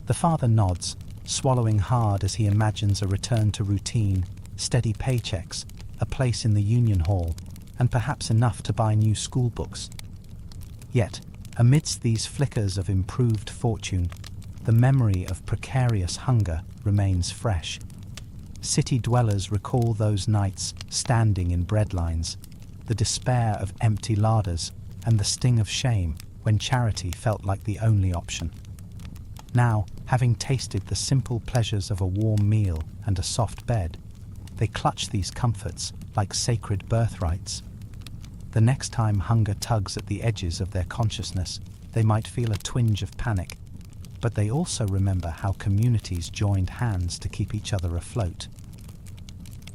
The father nods, swallowing hard as he imagines a return to routine, steady paychecks, a place in the union hall, and perhaps enough to buy new school books. Yet, amidst these flickers of improved fortune, the memory of precarious hunger remains fresh. City dwellers recall those nights standing in breadlines, the despair of empty larders, and the sting of shame when charity felt like the only option. Now, having tasted the simple pleasures of a warm meal and a soft bed, they clutch these comforts like sacred birthrights. The next time hunger tugs at the edges of their consciousness, they might feel a twinge of panic, but they also remember how communities joined hands to keep each other afloat.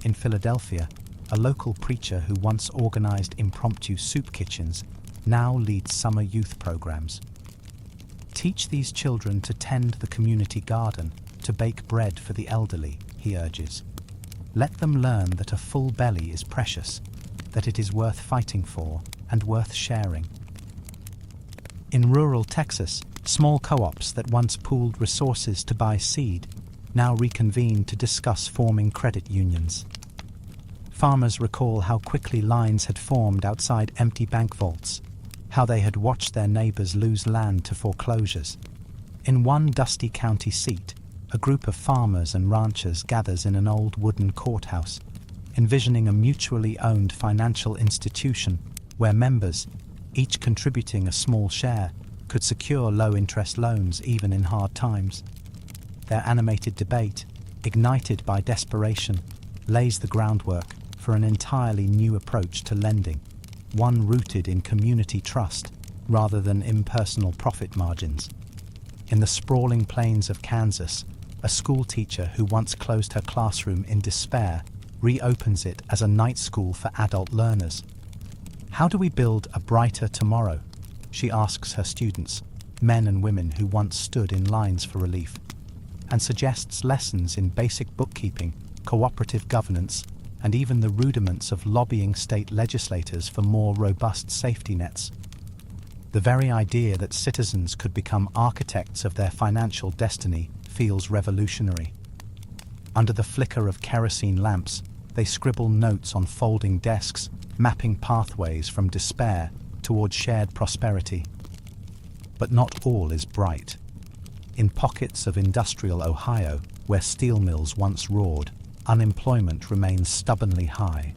In Philadelphia, a local preacher who once organized impromptu soup kitchens now leads summer youth programs. Teach these children to tend the community garden, to bake bread for the elderly, he urges. Let them learn that a full belly is precious, that it is worth fighting for and worth sharing. In rural Texas, small co-ops that once pooled resources to buy seed now reconvene to discuss forming credit unions. Farmers recall how quickly lines had formed outside empty bank vaults, how they had watched their neighbors lose land to foreclosures. In one dusty county seat, a group of farmers and ranchers gathers in an old wooden courthouse, envisioning a mutually owned financial institution where members, each contributing a small share, could secure low-interest loans even in hard times. Their animated debate, ignited by desperation, lays the groundwork for an entirely new approach to lending, one rooted in community trust rather than impersonal profit margins. In the sprawling plains of Kansas, a school teacher who once closed her classroom in despair reopens it as a night school for adult learners. How do we build a brighter tomorrow? She asks her students, men and women who once stood in lines for relief, and suggests lessons in basic bookkeeping, cooperative governance, and even the rudiments of lobbying state legislators for more robust safety nets. The very idea that citizens could become architects of their financial destiny feels revolutionary. Under the flicker of kerosene lamps, they scribble notes on folding desks, mapping pathways from despair toward shared prosperity. But not all is bright. In pockets of industrial Ohio, where steel mills once roared, unemployment remains stubbornly high.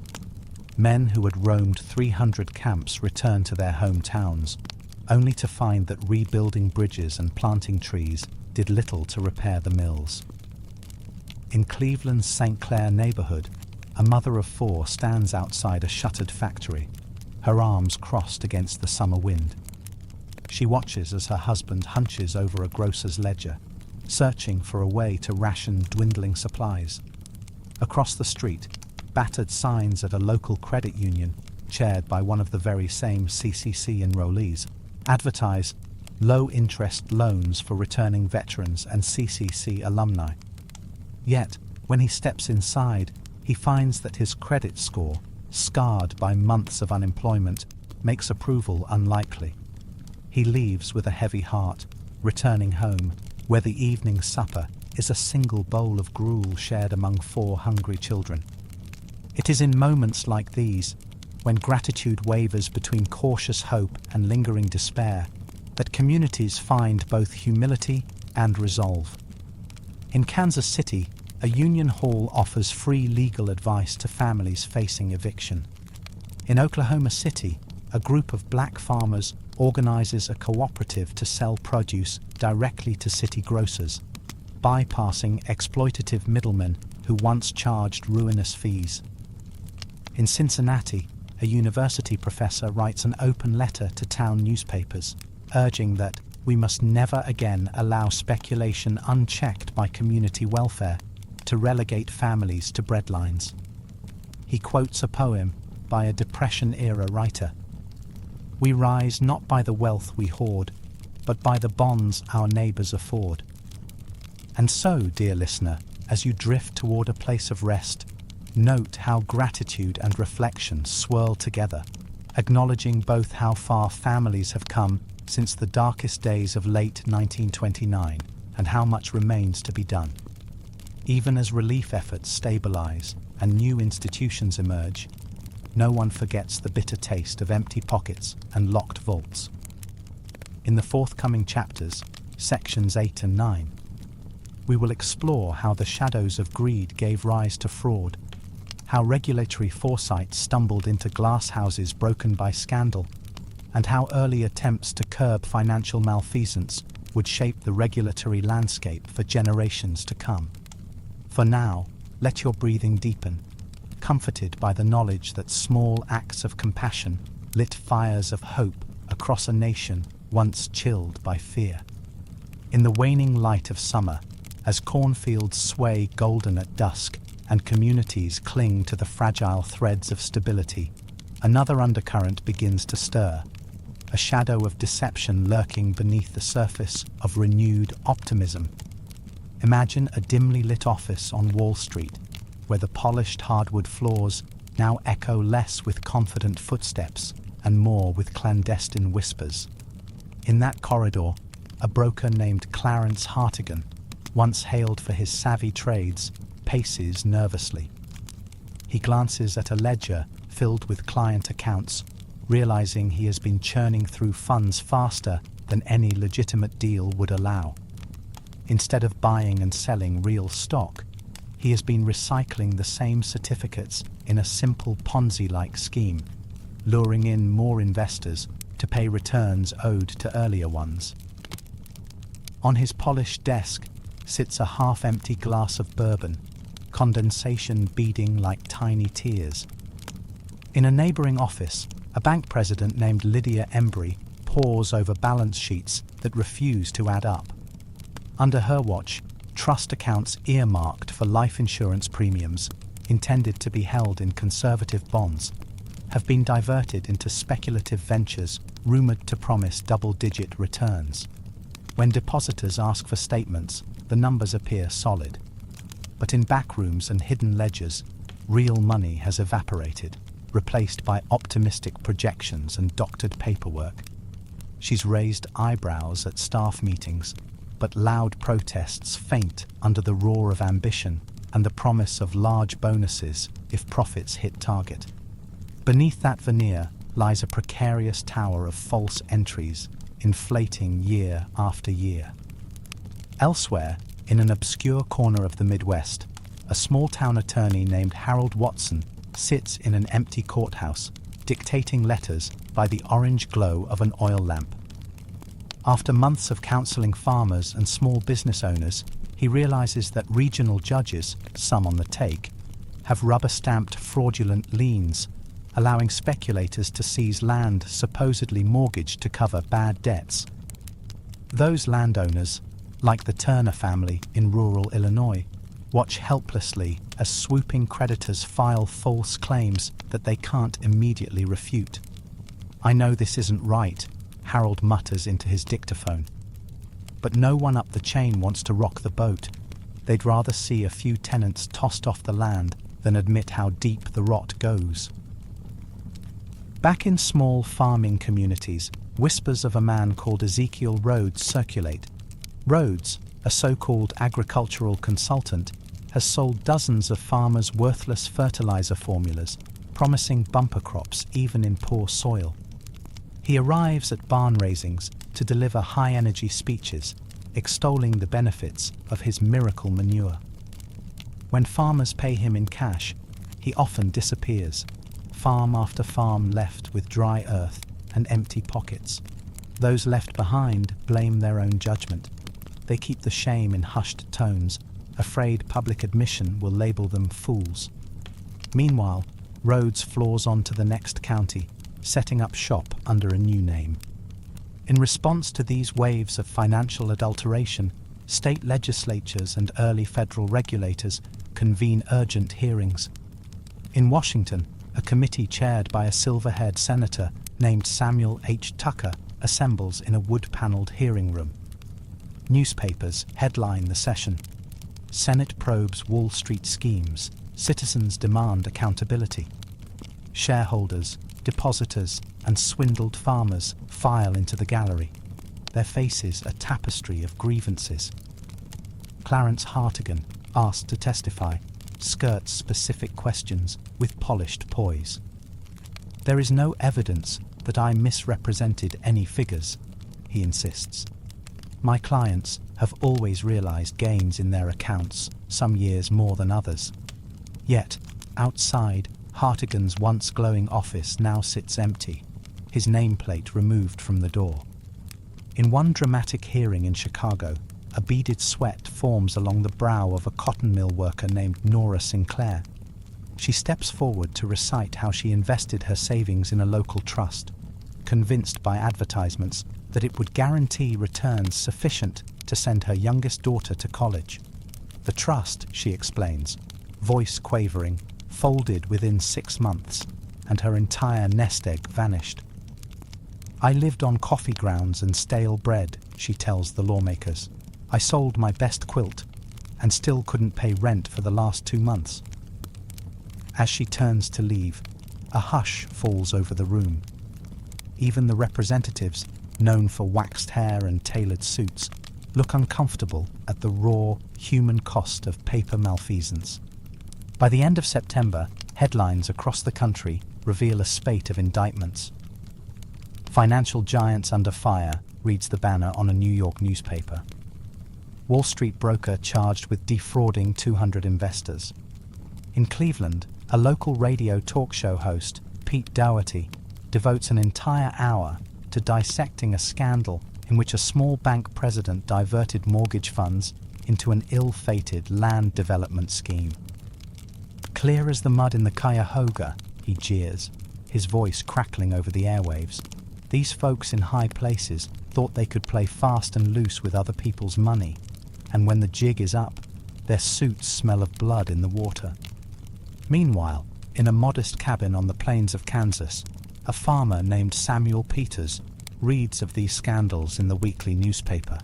Men who had roamed 300 camps return to their hometowns, only to find that rebuilding bridges and planting trees did little to repair the mills. In Cleveland's St. Clair neighborhood, a mother of 4 stands outside a shuttered factory, her arms crossed against the summer wind. She watches as her husband hunches over a grocer's ledger, searching for a way to ration dwindling supplies. Across the street, battered signs at a local credit union, chaired by one of the very same CCC enrollees, advertise low-interest loans for returning veterans and CCC alumni. Yet, when he steps inside, he finds that his credit score, scarred by months of unemployment, makes approval unlikely. He leaves with a heavy heart, returning home, where the evening supper is a single bowl of gruel shared among 4 hungry children. It is in moments like these, when gratitude wavers between cautious hope and lingering despair, that communities find both humility and resolve. In Kansas City, a union hall offers free legal advice to families facing eviction. In Oklahoma City, a group of black farmers organizes a cooperative to sell produce directly to city grocers, bypassing exploitative middlemen who once charged ruinous fees. In Cincinnati, a university professor writes an open letter to town newspapers, urging that we must never again allow speculation unchecked by community welfare to relegate families to breadlines. He quotes a poem by a Depression-era writer. "We rise not by the wealth we hoard, but by the bonds our neighbors afford. And so, dear listener, as you drift toward a place of rest, note how gratitude and reflection swirl together, acknowledging both how far families have come since the darkest days of late 1929 and how much remains to be done. Even as relief efforts stabilize and new institutions emerge, no one forgets the bitter taste of empty pockets and locked vaults. In the forthcoming chapters, sections 8 and 9, we will explore how the shadows of greed gave rise to fraud, how regulatory foresight stumbled into glass houses broken by scandal, and how early attempts to curb financial malfeasance would shape the regulatory landscape for generations to come. For now, let your breathing deepen, comforted by the knowledge that small acts of compassion lit fires of hope across a nation once chilled by fear. In the waning light of summer, as cornfields sway golden at dusk and communities cling to the fragile threads of stability, another undercurrent begins to stir, a shadow of deception lurking beneath the surface of renewed optimism. Imagine a dimly lit office on Wall Street, where the polished hardwood floors now echo less with confident footsteps and more with clandestine whispers. In that corridor, a broker named Clarence Hartigan, once hailed for his savvy trades, paces nervously. He glances at a ledger filled with client accounts, realizing he has been churning through funds faster than any legitimate deal would allow. Instead of buying and selling real stock, he has been recycling the same certificates in a simple Ponzi-like scheme, luring in more investors to pay returns owed to earlier ones. On his polished desk sits a half-empty glass of bourbon, condensation beading like tiny tears. In a neighboring office, a bank president named Lydia Embry pores over balance sheets that refuse to add up. Under her watch, trust accounts earmarked for life insurance premiums, intended to be held in conservative bonds, have been diverted into speculative ventures rumored to promise double-digit returns. When depositors ask for statements, the numbers appear solid. But in backrooms and hidden ledgers, real money has evaporated, replaced by optimistic projections and doctored paperwork. She's raised eyebrows at staff meetings, but loud protests faint under the roar of ambition and the promise of large bonuses if profits hit target. Beneath that veneer lies a precarious tower of false entries, inflating year after year. Elsewhere, in an obscure corner of the Midwest, a small-town attorney named Harold Watson sits in an empty courthouse, dictating letters by the orange glow of an oil lamp. After months of counseling farmers and small business owners, he realizes that regional judges, some on the take, have rubber-stamped fraudulent liens, allowing speculators to seize land supposedly mortgaged to cover bad debts. Those landowners, like the Turner family in rural Illinois, watch helplessly as swooping creditors file false claims that they can't immediately refute. "I know this isn't right," Harold mutters into his dictaphone. But no one up the chain wants to rock the boat. They'd rather see a few tenants tossed off the land than admit how deep the rot goes. Back in small farming communities, whispers of a man called Ezekiel Rhodes circulate. Rhodes, a so-called agricultural consultant, has sold dozens of farmers worthless fertilizer formulas, promising bumper crops even in poor soil. He arrives at barn raisings to deliver high-energy speeches, extolling the benefits of his miracle manure. When farmers pay him in cash, he often disappears, farm after farm left with dry earth and empty pockets. Those left behind blame their own judgment. They keep the shame in hushed tones, afraid public admission will label them fools. Meanwhile, Rhodes floors on to the next county, setting up shop under a new name. In response to these waves of financial adulteration, state legislatures and early federal regulators convene urgent hearings. In Washington, a committee chaired by a silver-haired senator named Samuel H. Tucker assembles in a wood-paneled hearing room. Newspapers headline the session. Senate probes Wall Street schemes. Citizens demand accountability. Shareholders, depositors, and swindled farmers file into the gallery, their faces a tapestry of grievances. Clarence Hartigan, asked to testify, skirts specific questions with polished poise. There is no evidence that I misrepresented any figures, he insists. My clients have always realized gains in their accounts, some years more than others. Yet, outside, Hartigan's once glowing office now sits empty, his nameplate removed from the door. In one dramatic hearing in Chicago, a beaded sweat forms along the brow of a cotton mill worker named Nora Sinclair. She steps forward to recite how she invested her savings in a local trust, convinced by advertisements that it would guarantee returns sufficient to send her youngest daughter to college. The trust, she explains, voice quavering, folded within 6 months, and her entire nest egg vanished. I lived on coffee grounds and stale bread, she tells the lawmakers. I sold my best quilt and still couldn't pay rent for the last 2 months. As she turns to leave, a hush falls over the room. Even the representatives, known for waxed hair and tailored suits, look uncomfortable at the raw, human cost of paper malfeasance. By the end of September, headlines across the country reveal a spate of indictments. "Financial giants under fire," reads the banner on a New York newspaper. Wall Street broker charged with defrauding 200 investors. In Cleveland, a local radio talk show host, Pete Dougherty, devotes an entire hour to dissecting a scandal in which a small bank president diverted mortgage funds into an ill-fated land development scheme. "Clear as the mud in the Cuyahoga," he jeers, his voice crackling over the airwaves. These folks in high places thought they could play fast and loose with other people's money, and when the jig is up, their suits smell of blood in the water. Meanwhile, in a modest cabin on the plains of Kansas, a farmer named Samuel Peters reads of these scandals in the weekly newspaper.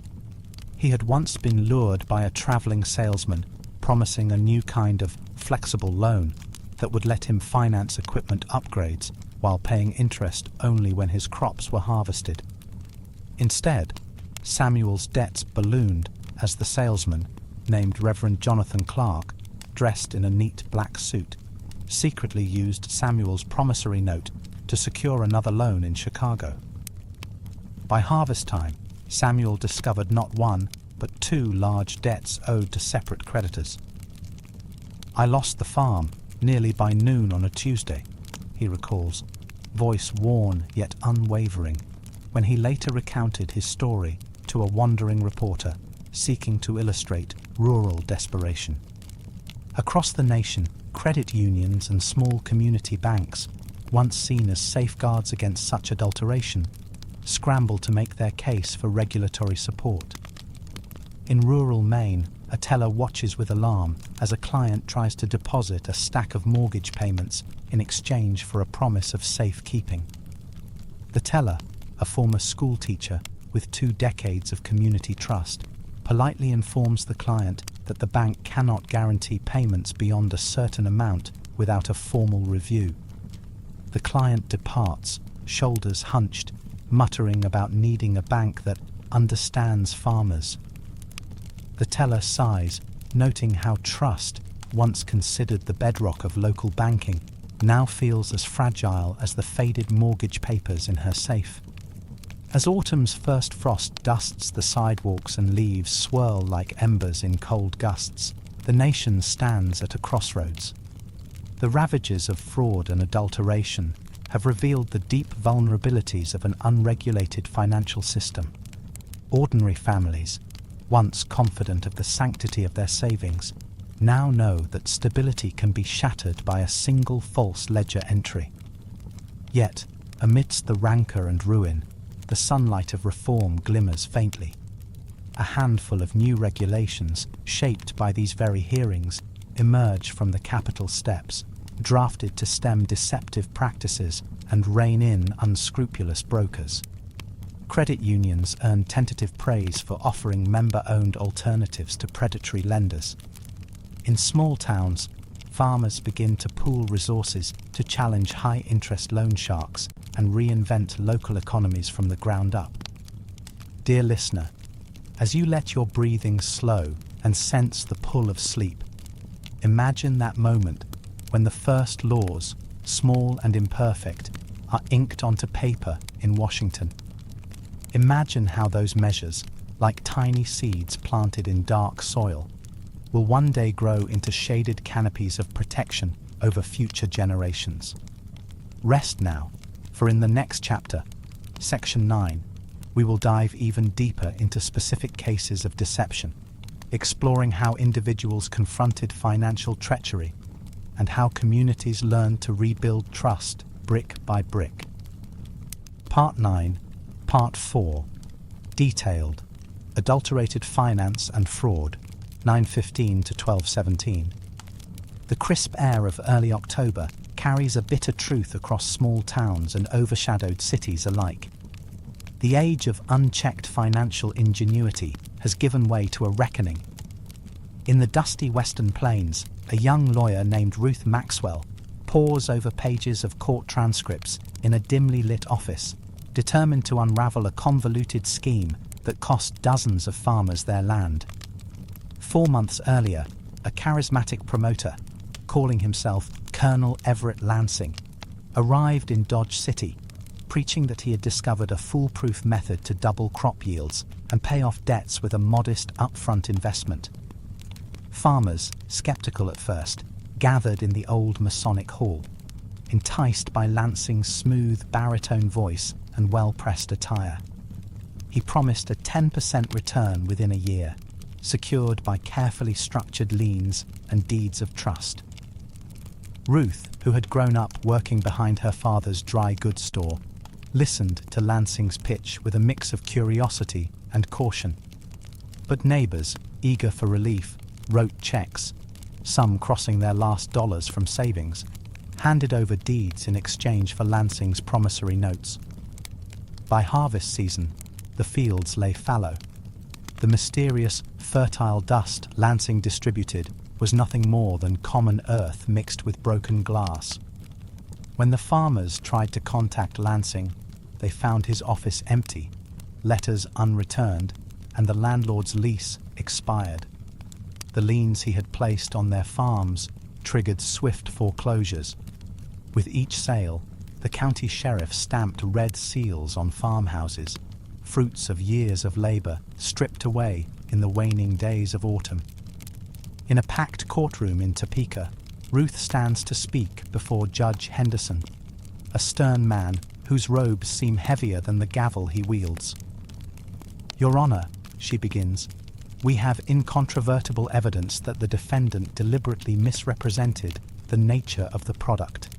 He had once been lured by a traveling salesman promising a new kind of flexible loan that would let him finance equipment upgrades while paying interest only when his crops were harvested. Instead, Samuel's debts ballooned as the salesman, named Reverend Jonathan Clark, dressed in a neat black suit, secretly used Samuel's promissory note to secure another loan in Chicago. By harvest time, Samuel discovered not one, but 2 large debts owed to separate creditors. "I lost the farm nearly by noon on a Tuesday," he recalls, voice worn yet unwavering, when he later recounted his story to a wandering reporter seeking to illustrate rural desperation. Across the nation, credit unions and small community banks, once seen as safeguards against such adulteration, scramble to make their case for regulatory support. In rural Maine, a teller watches with alarm as a client tries to deposit a stack of mortgage payments in exchange for a promise of safekeeping. The teller, a former school teacher with 2 decades of community trust, politely informs the client that the bank cannot guarantee payments beyond a certain amount without a formal review. The client departs, shoulders hunched, muttering about needing a bank that understands farmers. The teller sighs, noting how trust, once considered the bedrock of local banking, now feels as fragile as the faded mortgage papers in her safe. As autumn's first frost dusts the sidewalks and leaves swirl like embers in cold gusts, the nation stands at a crossroads. The ravages of fraud and adulteration have revealed the deep vulnerabilities of an unregulated financial system. Ordinary families, once confident of the sanctity of their savings, now know that stability can be shattered by a single false ledger entry. Yet, amidst the rancor and ruin, the sunlight of reform glimmers faintly. A handful of new regulations, shaped by these very hearings, emerge from the Capitol steps, drafted to stem deceptive practices and rein in unscrupulous brokers. Credit unions earn tentative praise for offering member-owned alternatives to predatory lenders. In small towns, farmers begin to pool resources to challenge high-interest loan sharks and reinvent local economies from the ground up. Dear listener, as you let your breathing slow and sense the pull of sleep, imagine that moment when the first laws, small and imperfect, are inked onto paper in Washington. Imagine how those measures, like tiny seeds planted in dark soil, will one day grow into shaded canopies of protection over future generations. Rest now, for in the next chapter, Section 9, we will dive even deeper into specific cases of deception, exploring how individuals confronted financial treachery and how communities learned to rebuild trust brick by brick. Part 9, Part 4, Detailed, Adulterated Finance and Fraud, 9:15 to 12:17. The crisp air of early October carries a bitter truth across small towns and overshadowed cities alike. The age of unchecked financial ingenuity has given way to a reckoning. In the dusty Western Plains, a young lawyer named Ruth Maxwell pores over pages of court transcripts in a dimly lit office, determined to unravel a convoluted scheme that cost dozens of farmers their land. 4 months earlier, a charismatic promoter, calling himself Colonel Everett Lansing, arrived in Dodge City, preaching that he had discovered a foolproof method to double crop yields and pay off debts with a modest upfront investment. Farmers, skeptical at first, gathered in the old Masonic Hall, enticed by Lansing's smooth baritone voice and well-pressed attire. He promised a 10% return within a year, secured by carefully structured liens and deeds of trust. Ruth, who had grown up working behind her father's dry goods store, listened to Lansing's pitch with a mix of curiosity and caution. But neighbors, eager for relief, wrote checks, some crossing their last dollars from savings, handed over deeds in exchange for Lansing's promissory notes. By harvest season, the fields lay fallow. The mysterious, fertile dust Lansing distributed was nothing more than common earth mixed with broken glass. When the farmers tried to contact Lansing, they found his office empty, letters unreturned, and the landlord's lease expired. The liens he had placed on their farms triggered swift foreclosures. With each sale, the county sheriff stamped red seals on farmhouses, fruits of years of labor stripped away in the waning days of autumn. In a packed courtroom in Topeka, Ruth stands to speak before Judge Henderson, a stern man whose robes seem heavier than the gavel he wields. "Your Honor," she begins, "we have incontrovertible evidence that the defendant deliberately misrepresented the nature of the product,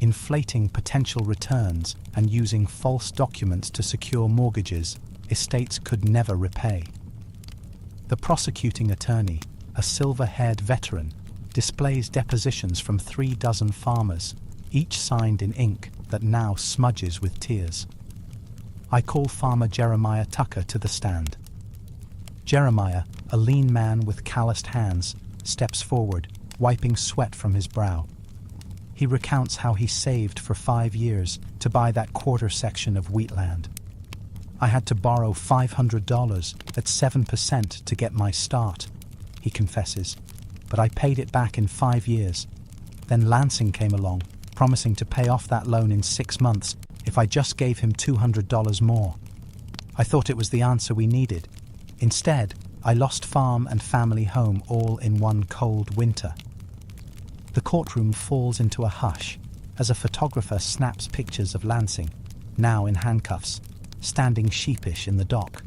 inflating potential returns and using false documents to secure mortgages estates could never repay." The prosecuting attorney, a silver-haired veteran, displays depositions from 36 farmers, each signed in ink that now smudges with tears. I call Farmer Jeremiah Tucker to the stand. Jeremiah, a lean man with calloused hands, steps forward, wiping sweat from his brow. He recounts how he saved for 5 years to buy that quarter section of wheatland. "I had to borrow $500 at 7% to get my start," he confesses, "but I paid it back in 5 years. Then Lansing came along, promising to pay off that loan in 6 months if I just gave him $200 more. I thought it was the answer we needed. Instead, I lost farm and family home all in one cold winter." The courtroom falls into a hush as a photographer snaps pictures of Lansing, now in handcuffs, standing sheepish in the dock.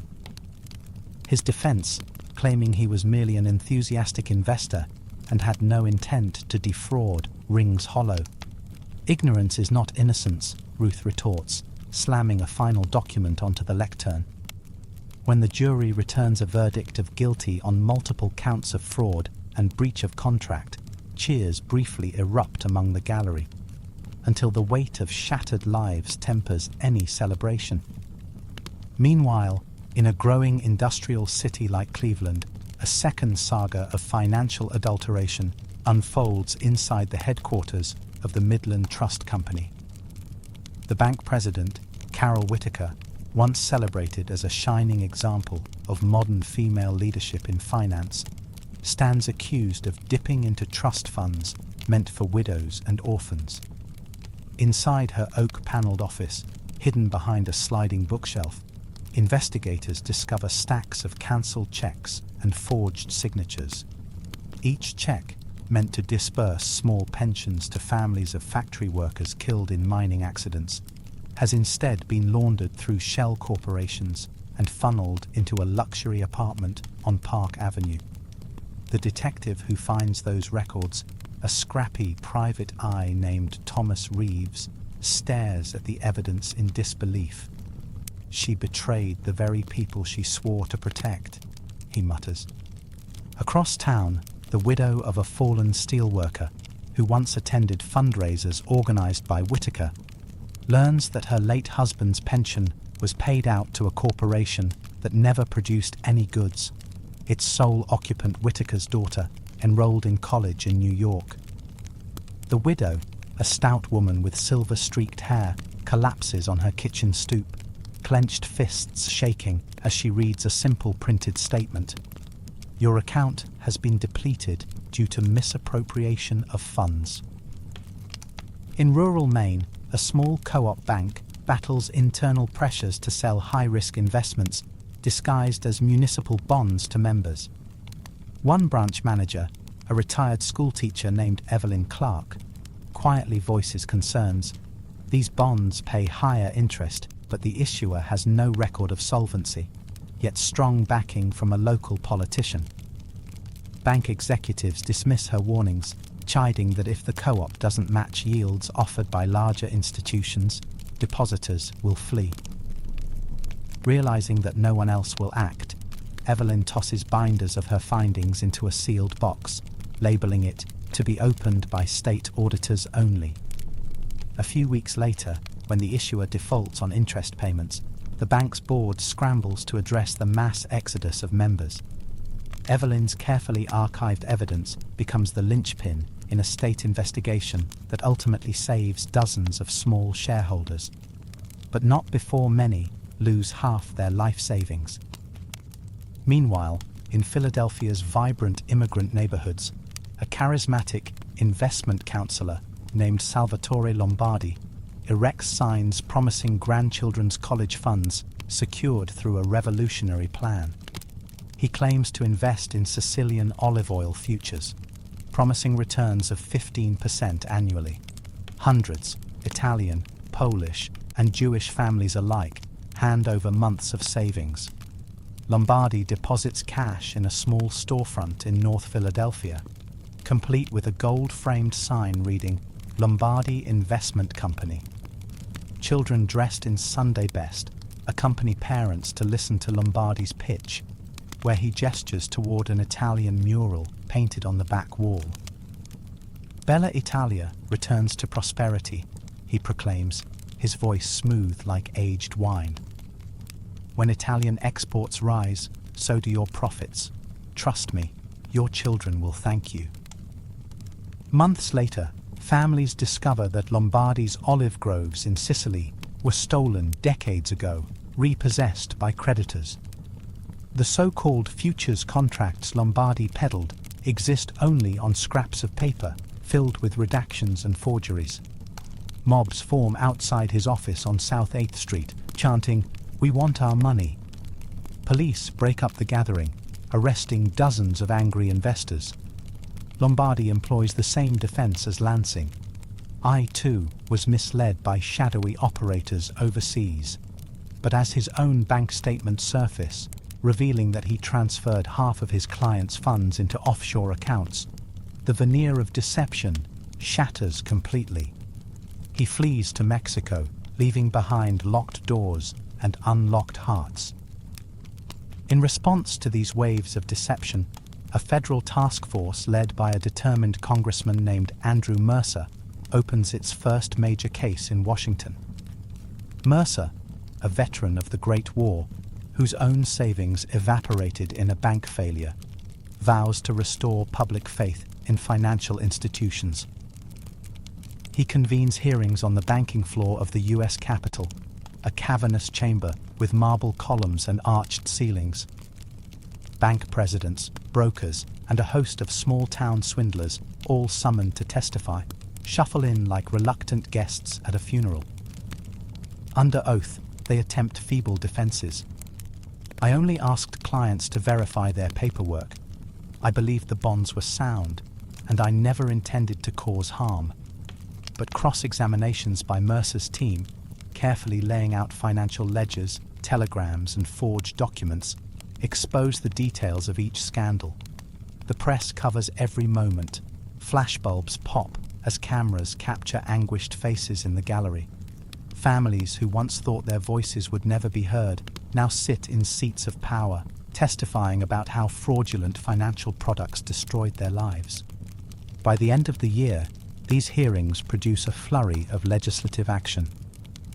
His defense, claiming he was merely an enthusiastic investor and had no intent to defraud, rings hollow. "Ignorance is not innocence," Ruth retorts, slamming a final document onto the lectern. When the jury returns a verdict of guilty on multiple counts of fraud and breach of contract, cheers briefly erupt among the gallery, until the weight of shattered lives tempers any celebration. Meanwhile, in a growing industrial city like Cleveland, a second saga of financial adulteration unfolds inside the headquarters of the Midland Trust Company. The bank president, Carol Whitaker, once celebrated as a shining example of modern female leadership in finance, stands accused of dipping into trust funds meant for widows and orphans. Inside her oak-paneled office, hidden behind a sliding bookshelf, investigators discover stacks of cancelled checks and forged signatures. Each check, meant to disburse small pensions to families of factory workers killed in mining accidents, has instead been laundered through shell corporations and funneled into a luxury apartment on Park Avenue. The detective who finds those records, a scrappy private eye named Thomas Reeves, stares at the evidence in disbelief. "She betrayed the very people she swore to protect," he mutters. Across town, the widow of a fallen steelworker, who once attended fundraisers organized by Whitaker, learns that her late husband's pension was paid out to a corporation that never produced any goods, its sole occupant Whitaker's daughter, enrolled in college in New York. The widow, a stout woman with silver-streaked hair, collapses on her kitchen stoop, clenched fists shaking as she reads a simple printed statement. "Your account has been depleted due to misappropriation of funds." In rural Maine, a small co-op bank battles internal pressures to sell high-risk investments disguised as municipal bonds to members. One branch manager, a retired schoolteacher named Evelyn Clark, quietly voices concerns. These bonds pay higher interest, but the issuer has no record of solvency, yet strong backing from a local politician. Bank executives dismiss her warnings, chiding that if the co-op doesn't match yields offered by larger institutions, depositors will flee. Realizing that no one else will act, Evelyn tosses binders of her findings into a sealed box, labeling it to be opened by state auditors only. A few weeks later, when the issuer defaults on interest payments, the bank's board scrambles to address the mass exodus of members. Evelyn's carefully archived evidence becomes the linchpin in a state investigation that ultimately saves dozens of small shareholders, but not before many lose half their life savings. Meanwhile, in Philadelphia's vibrant immigrant neighborhoods, a charismatic investment counselor named Salvatore Lombardi erects signs promising grandchildren's college funds secured through a revolutionary plan. He claims to invest in Sicilian olive oil futures, promising returns of 15% annually. Hundreds, Italian, Polish, and Jewish families alike, hand over months of savings. Lombardi deposits cash in a small storefront in North Philadelphia, complete with a gold-framed sign reading Lombardi Investment Company. Children dressed in Sunday best accompany parents to listen to Lombardi's pitch, where he gestures toward an Italian mural painted on the back wall. Bella Italia returns to prosperity, he proclaims, his voice smooth like aged wine. When Italian exports rise, so do your profits. Trust me, your children will thank you. Months later, families discover that Lombardi's olive groves in Sicily were stolen decades ago, repossessed by creditors. The so-called futures contracts Lombardi peddled exist only on scraps of paper filled with redactions and forgeries. Mobs form outside his office on South 8th Street, chanting, "We want our money." Police break up the gathering, arresting dozens of angry investors. Lombardi employs the same defense as Lansing. "I, too, was misled by shadowy operators overseas." But as his own bank statements surface, revealing that he transferred half of his clients' funds into offshore accounts, the veneer of deception shatters completely. He flees to Mexico, leaving behind locked doors and unlocked hearts. In response to these waves of deception, a federal task force led by a determined congressman named Andrew Mercer opens its first major case in Washington. Mercer, a veteran of the Great War, whose own savings evaporated in a bank failure, vows to restore public faith in financial institutions. He convenes hearings on the banking floor of the US Capitol, a cavernous chamber with marble columns and arched ceilings. Bank presidents, brokers, and a host of small-town swindlers, all summoned to testify, shuffle in like reluctant guests at a funeral. Under oath, they attempt feeble defenses. I only asked clients to verify their paperwork. I believed the bonds were sound, and I never intended to cause harm. But cross-examinations by Mercer's team, carefully laying out financial ledgers, telegrams, and forged documents, expose the details of each scandal. The press covers every moment. Flashbulbs pop as cameras capture anguished faces in the gallery. Families who once thought their voices would never be heard now sit in seats of power, testifying about how fraudulent financial products destroyed their lives. By the end of the year, these hearings produce a flurry of legislative action.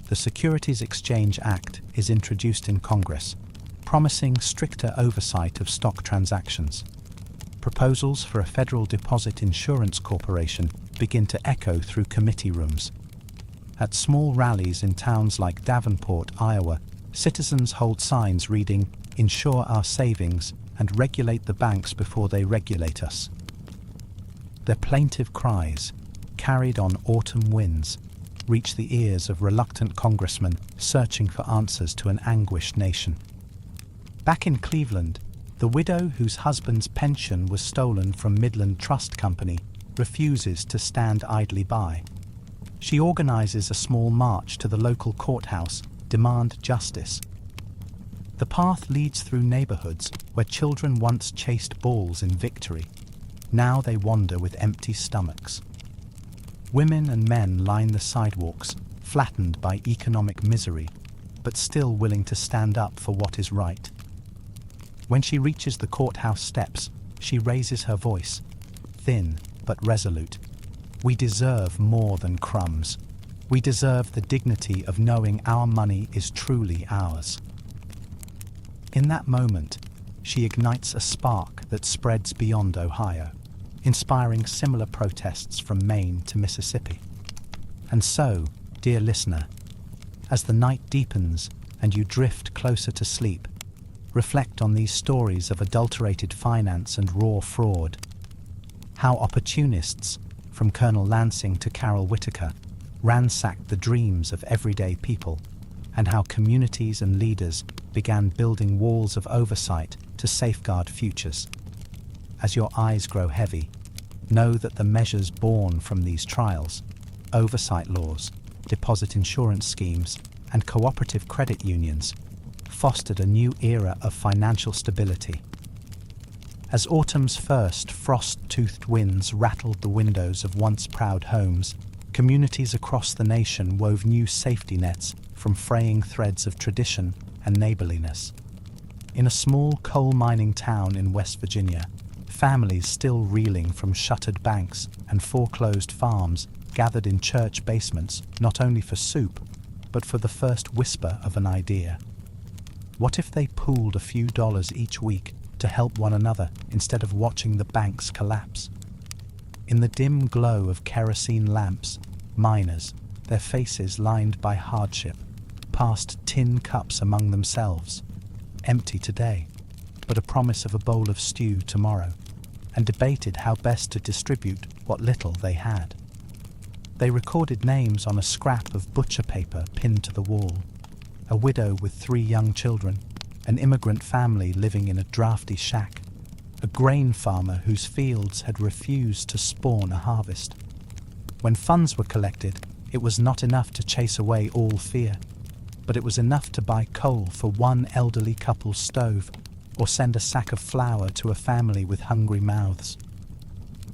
The Securities Exchange Act is introduced in Congress, promising stricter oversight of stock transactions. Proposals for a federal deposit insurance corporation begin to echo through committee rooms. At small rallies in towns like Davenport, Iowa, citizens hold signs reading, "Insure our savings and regulate the banks before they regulate us." Their plaintive cries, carried on autumn winds, reach the ears of reluctant congressmen searching for answers to an anguished nation. Back in Cleveland, the widow whose husband's pension was stolen from Midland Trust Company refuses to stand idly by. She organizes a small march to the local courthouse, demand justice. The path leads through neighborhoods where children once chased balls in victory. Now they wander with empty stomachs. Women and men line the sidewalks, flattened by economic misery, but still willing to stand up for what is right. When she reaches the courthouse steps, she raises her voice, thin but resolute. "We deserve more than crumbs. We deserve the dignity of knowing our money is truly ours." In that moment, she ignites a spark that spreads beyond Ohio, inspiring similar protests from Maine to Mississippi. And so, dear listener, as the night deepens and you drift closer to sleep, reflect on these stories of adulterated finance and raw fraud. How opportunists, from Colonel Lansing to Carol Whitaker, ransacked the dreams of everyday people, and how communities and leaders began building walls of oversight to safeguard futures. As your eyes grow heavy, know that the measures born from these trials, oversight laws, deposit insurance schemes, and cooperative credit unions, fostered a new era of financial stability. As autumn's first frost-toothed winds rattled the windows of once proud homes, communities across the nation wove new safety nets from fraying threads of tradition and neighborliness. In a small coal mining town in West Virginia, families still reeling from shuttered banks and foreclosed farms gathered in church basements not only for soup, but for the first whisper of an idea. What if they pooled a few dollars each week to help one another instead of watching the banks collapse? In the dim glow of kerosene lamps, miners, their faces lined by hardship, passed tin cups among themselves, empty today, but a promise of a bowl of stew tomorrow, and debated how best to distribute what little they had. They recorded names on a scrap of butcher paper pinned to the wall. A widow with 3 young children, an immigrant family living in a drafty shack, a grain farmer whose fields had refused to spawn a harvest. When funds were collected, it was not enough to chase away all fear, but it was enough to buy coal for one elderly couple's stove or send a sack of flour to a family with hungry mouths.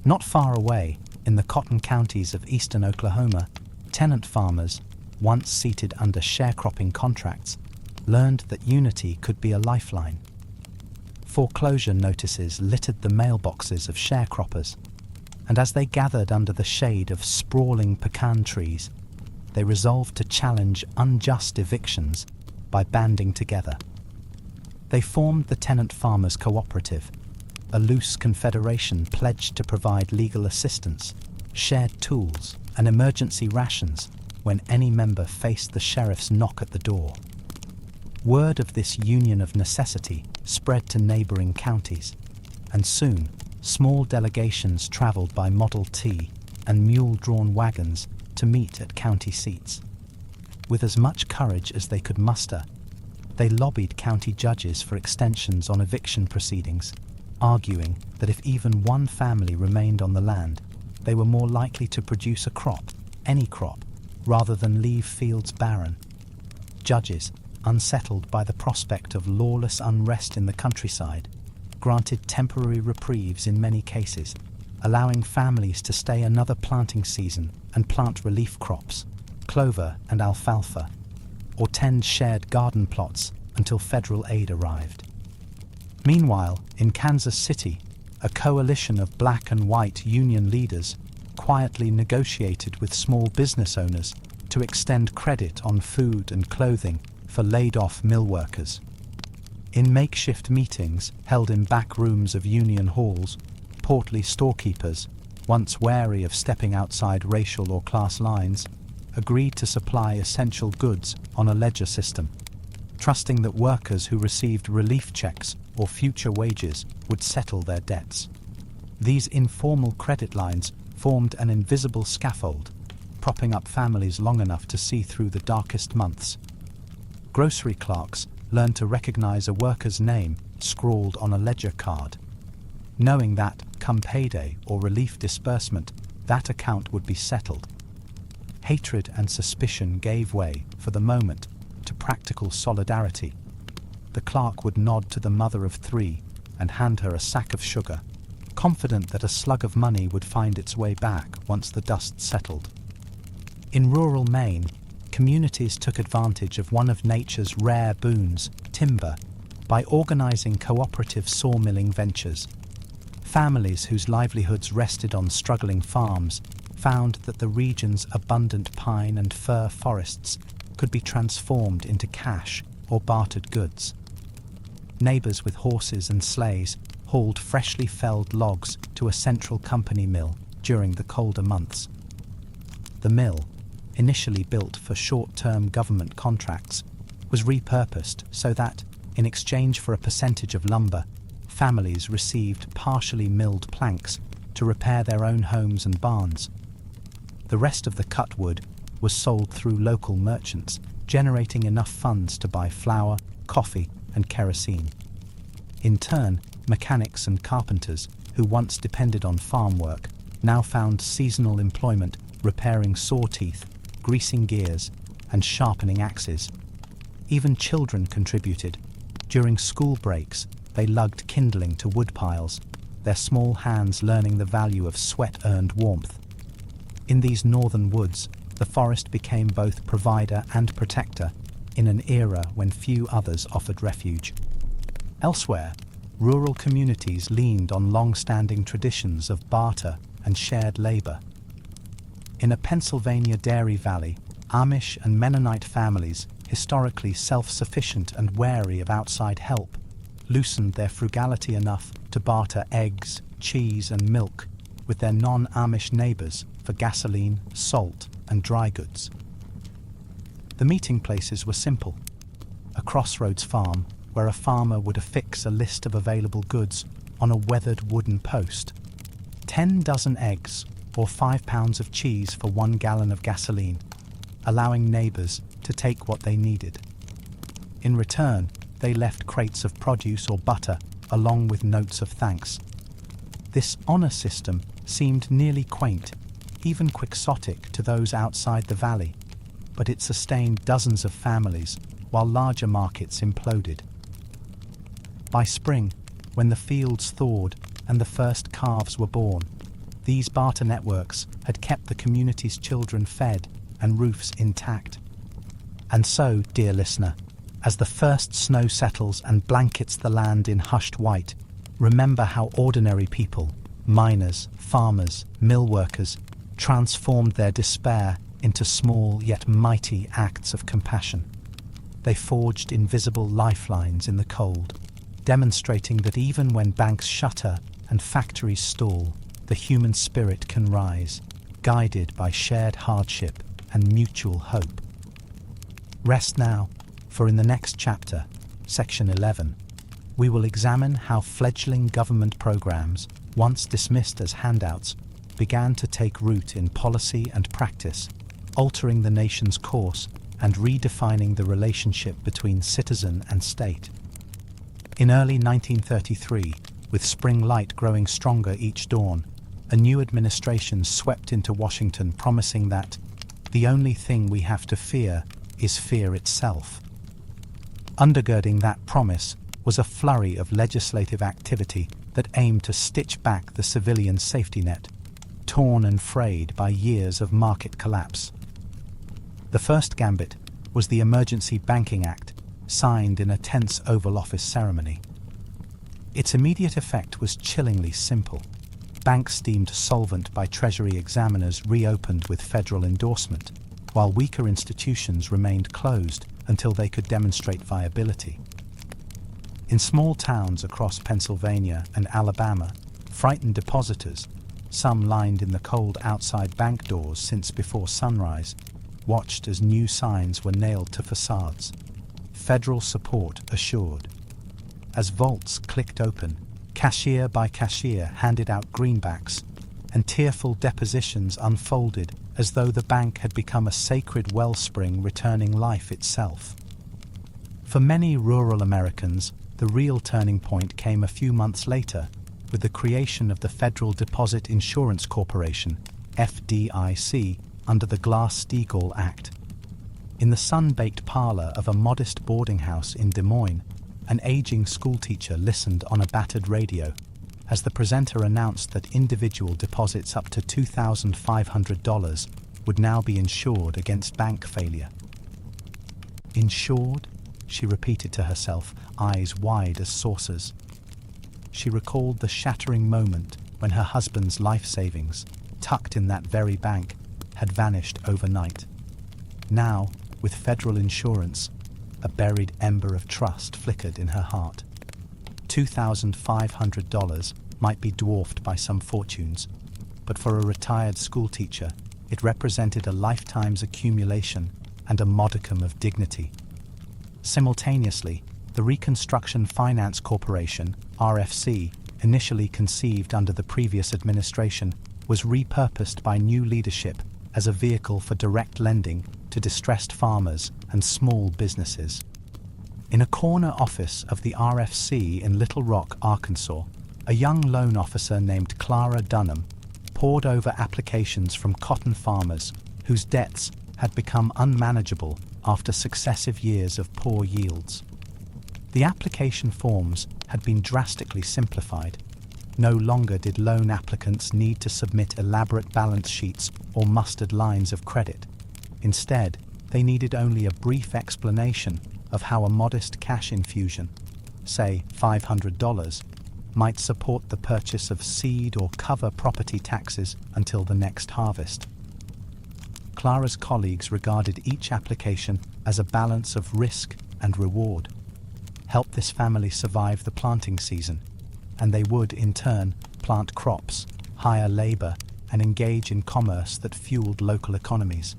Not far away, in the cotton counties of eastern Oklahoma, tenant farmers, once seated under sharecropping contracts, learned that unity could be a lifeline. Foreclosure notices littered the mailboxes of sharecroppers, and as they gathered under the shade of sprawling pecan trees, they resolved to challenge unjust evictions by banding together. They formed the Tenant Farmers Cooperative, a loose confederation pledged to provide legal assistance, shared tools, and emergency rations when any member faced the sheriff's knock at the door. Word of this union of necessity spread to neighboring counties, and soon small delegations traveled by Model T and mule-drawn wagons to meet at county seats. With as much courage as they could muster, they lobbied county judges for extensions on eviction proceedings, arguing that if even one family remained on the land, they were more likely to produce a crop, any crop, rather than leave fields barren. Judges, unsettled by the prospect of lawless unrest in the countryside, granted temporary reprieves in many cases, allowing families to stay another planting season and plant relief crops, clover and alfalfa, or tend shared garden plots until federal aid arrived. Meanwhile, in Kansas City, a coalition of black and white union leaders quietly negotiated with small business owners to extend credit on food and clothing for laid-off mill workers. In makeshift meetings held in back rooms of union halls, portly storekeepers, once wary of stepping outside racial or class lines, agreed to supply essential goods on a ledger system, trusting that workers who received relief checks or future wages would settle their debts. These informal credit lines formed an invisible scaffold, propping up families long enough to see through the darkest months. Grocery clerks learned to recognize a worker's name scrawled on a ledger card, knowing that, come payday or relief disbursement, that account would be settled. Hatred and suspicion gave way, for the moment, to practical solidarity. The clerk would nod to the mother of three and hand her a sack of sugar, confident that a slug of money would find its way back once the dust settled. In rural Maine, communities took advantage of one of nature's rare boons, timber, by organizing cooperative sawmilling ventures. Families whose livelihoods rested on struggling farms found that the region's abundant pine and fir forests could be transformed into cash or bartered goods. Neighbors with horses and sleighs hauled freshly felled logs to a central company mill during the colder months. The mill, initially built for short-term government contracts, was repurposed so that, in exchange for a percentage of lumber, families received partially milled planks to repair their own homes and barns. The rest of the cut wood was sold through local merchants, generating enough funds to buy flour, coffee, and kerosene. In turn, mechanics and carpenters, who once depended on farm work, now found seasonal employment repairing saw teeth, greasing gears, and sharpening axes. Even children contributed. During school breaks, they lugged kindling to wood piles, their small hands learning the value of sweat-earned warmth. In these northern woods, the forest became both provider and protector in an era when few others offered refuge. Elsewhere, rural communities leaned on long-standing traditions of barter and shared labor. In a Pennsylvania dairy valley, Amish and Mennonite families, historically self-sufficient and wary of outside help, loosened their frugality enough to barter eggs, cheese, and milk with their non-Amish neighbors for gasoline, salt, and dry goods. The meeting places were simple. A crossroads farm where a farmer would affix a list of available goods on a weathered wooden post. 10 dozen eggs or 5 pounds of cheese for 1 gallon of gasoline, allowing neighbors to take what they needed. In return, they left crates of produce or butter along with notes of thanks. This honor system seemed nearly quaint, even quixotic to those outside the valley, but it sustained dozens of families while larger markets imploded. By spring, when the fields thawed and the first calves were born, these barter networks had kept the community's children fed and roofs intact. And so, dear listener, as the first snow settles and blankets the land in hushed white, remember how ordinary people, miners, farmers, mill workers, transformed their despair into small yet mighty acts of compassion. They forged invisible lifelines in the cold, demonstrating that even when banks shutter and factories stall, the human spirit can rise, guided by shared hardship and mutual hope. Rest now, for in the next chapter, Section 11, we will examine how fledgling government programs, once dismissed as handouts, began to take root in policy and practice, altering the nation's course and redefining the relationship between citizen and state. In early 1933, with spring light growing stronger each dawn, a new administration swept into Washington promising that the only thing we have to fear is fear itself. Undergirding that promise was a flurry of legislative activity that aimed to stitch back the civilian safety net, torn and frayed by years of market collapse. The first gambit was the Emergency Banking Act, signed in a tense Oval Office ceremony. Its immediate effect was chillingly simple. Banks deemed solvent by Treasury examiners reopened with federal endorsement, while weaker institutions remained closed until they could demonstrate viability. In small towns across Pennsylvania and Alabama, frightened depositors, some lined in the cold outside bank doors since before sunrise, watched as new signs were nailed to facades. Federal support assured. As vaults clicked open, cashier by cashier handed out greenbacks, and tearful depositions unfolded as though the bank had become a sacred wellspring returning life itself. For many rural Americans, the real turning point came a few months later with the creation of the Federal Deposit Insurance Corporation, FDIC, under the Glass-Steagall Act. In the sun-baked parlor of a modest boarding house in Des Moines, an aging schoolteacher listened on a battered radio as the presenter announced that individual deposits up to $2,500 would now be insured against bank failure. Insured? She repeated to herself, eyes wide as saucers. She recalled the shattering moment when her husband's life savings, tucked in that very bank, had vanished overnight. Now, with federal insurance, a buried ember of trust flickered in her heart. $2,500 might be dwarfed by some fortunes, but for a retired schoolteacher, it represented a lifetime's accumulation and a modicum of dignity. Simultaneously, the Reconstruction Finance Corporation, RFC, initially conceived under the previous administration, was repurposed by new leadership as a vehicle for direct lending to distressed farmers and small businesses. In a corner office of the RFC in Little Rock, Arkansas, a young loan officer named Clara Dunham pored over applications from cotton farmers whose debts had become unmanageable after successive years of poor yields. The application forms had been drastically simplified. No longer did loan applicants need to submit elaborate balance sheets or mustered lines of credit. Instead, they needed only a brief explanation of how a modest cash infusion, say $500, might support the purchase of seed or cover property taxes until the next harvest. Clara's colleagues regarded each application as a balance of risk and reward. Help this family survive the planting season, and they would, in turn, plant crops, hire labor, and engage in commerce that fueled local economies.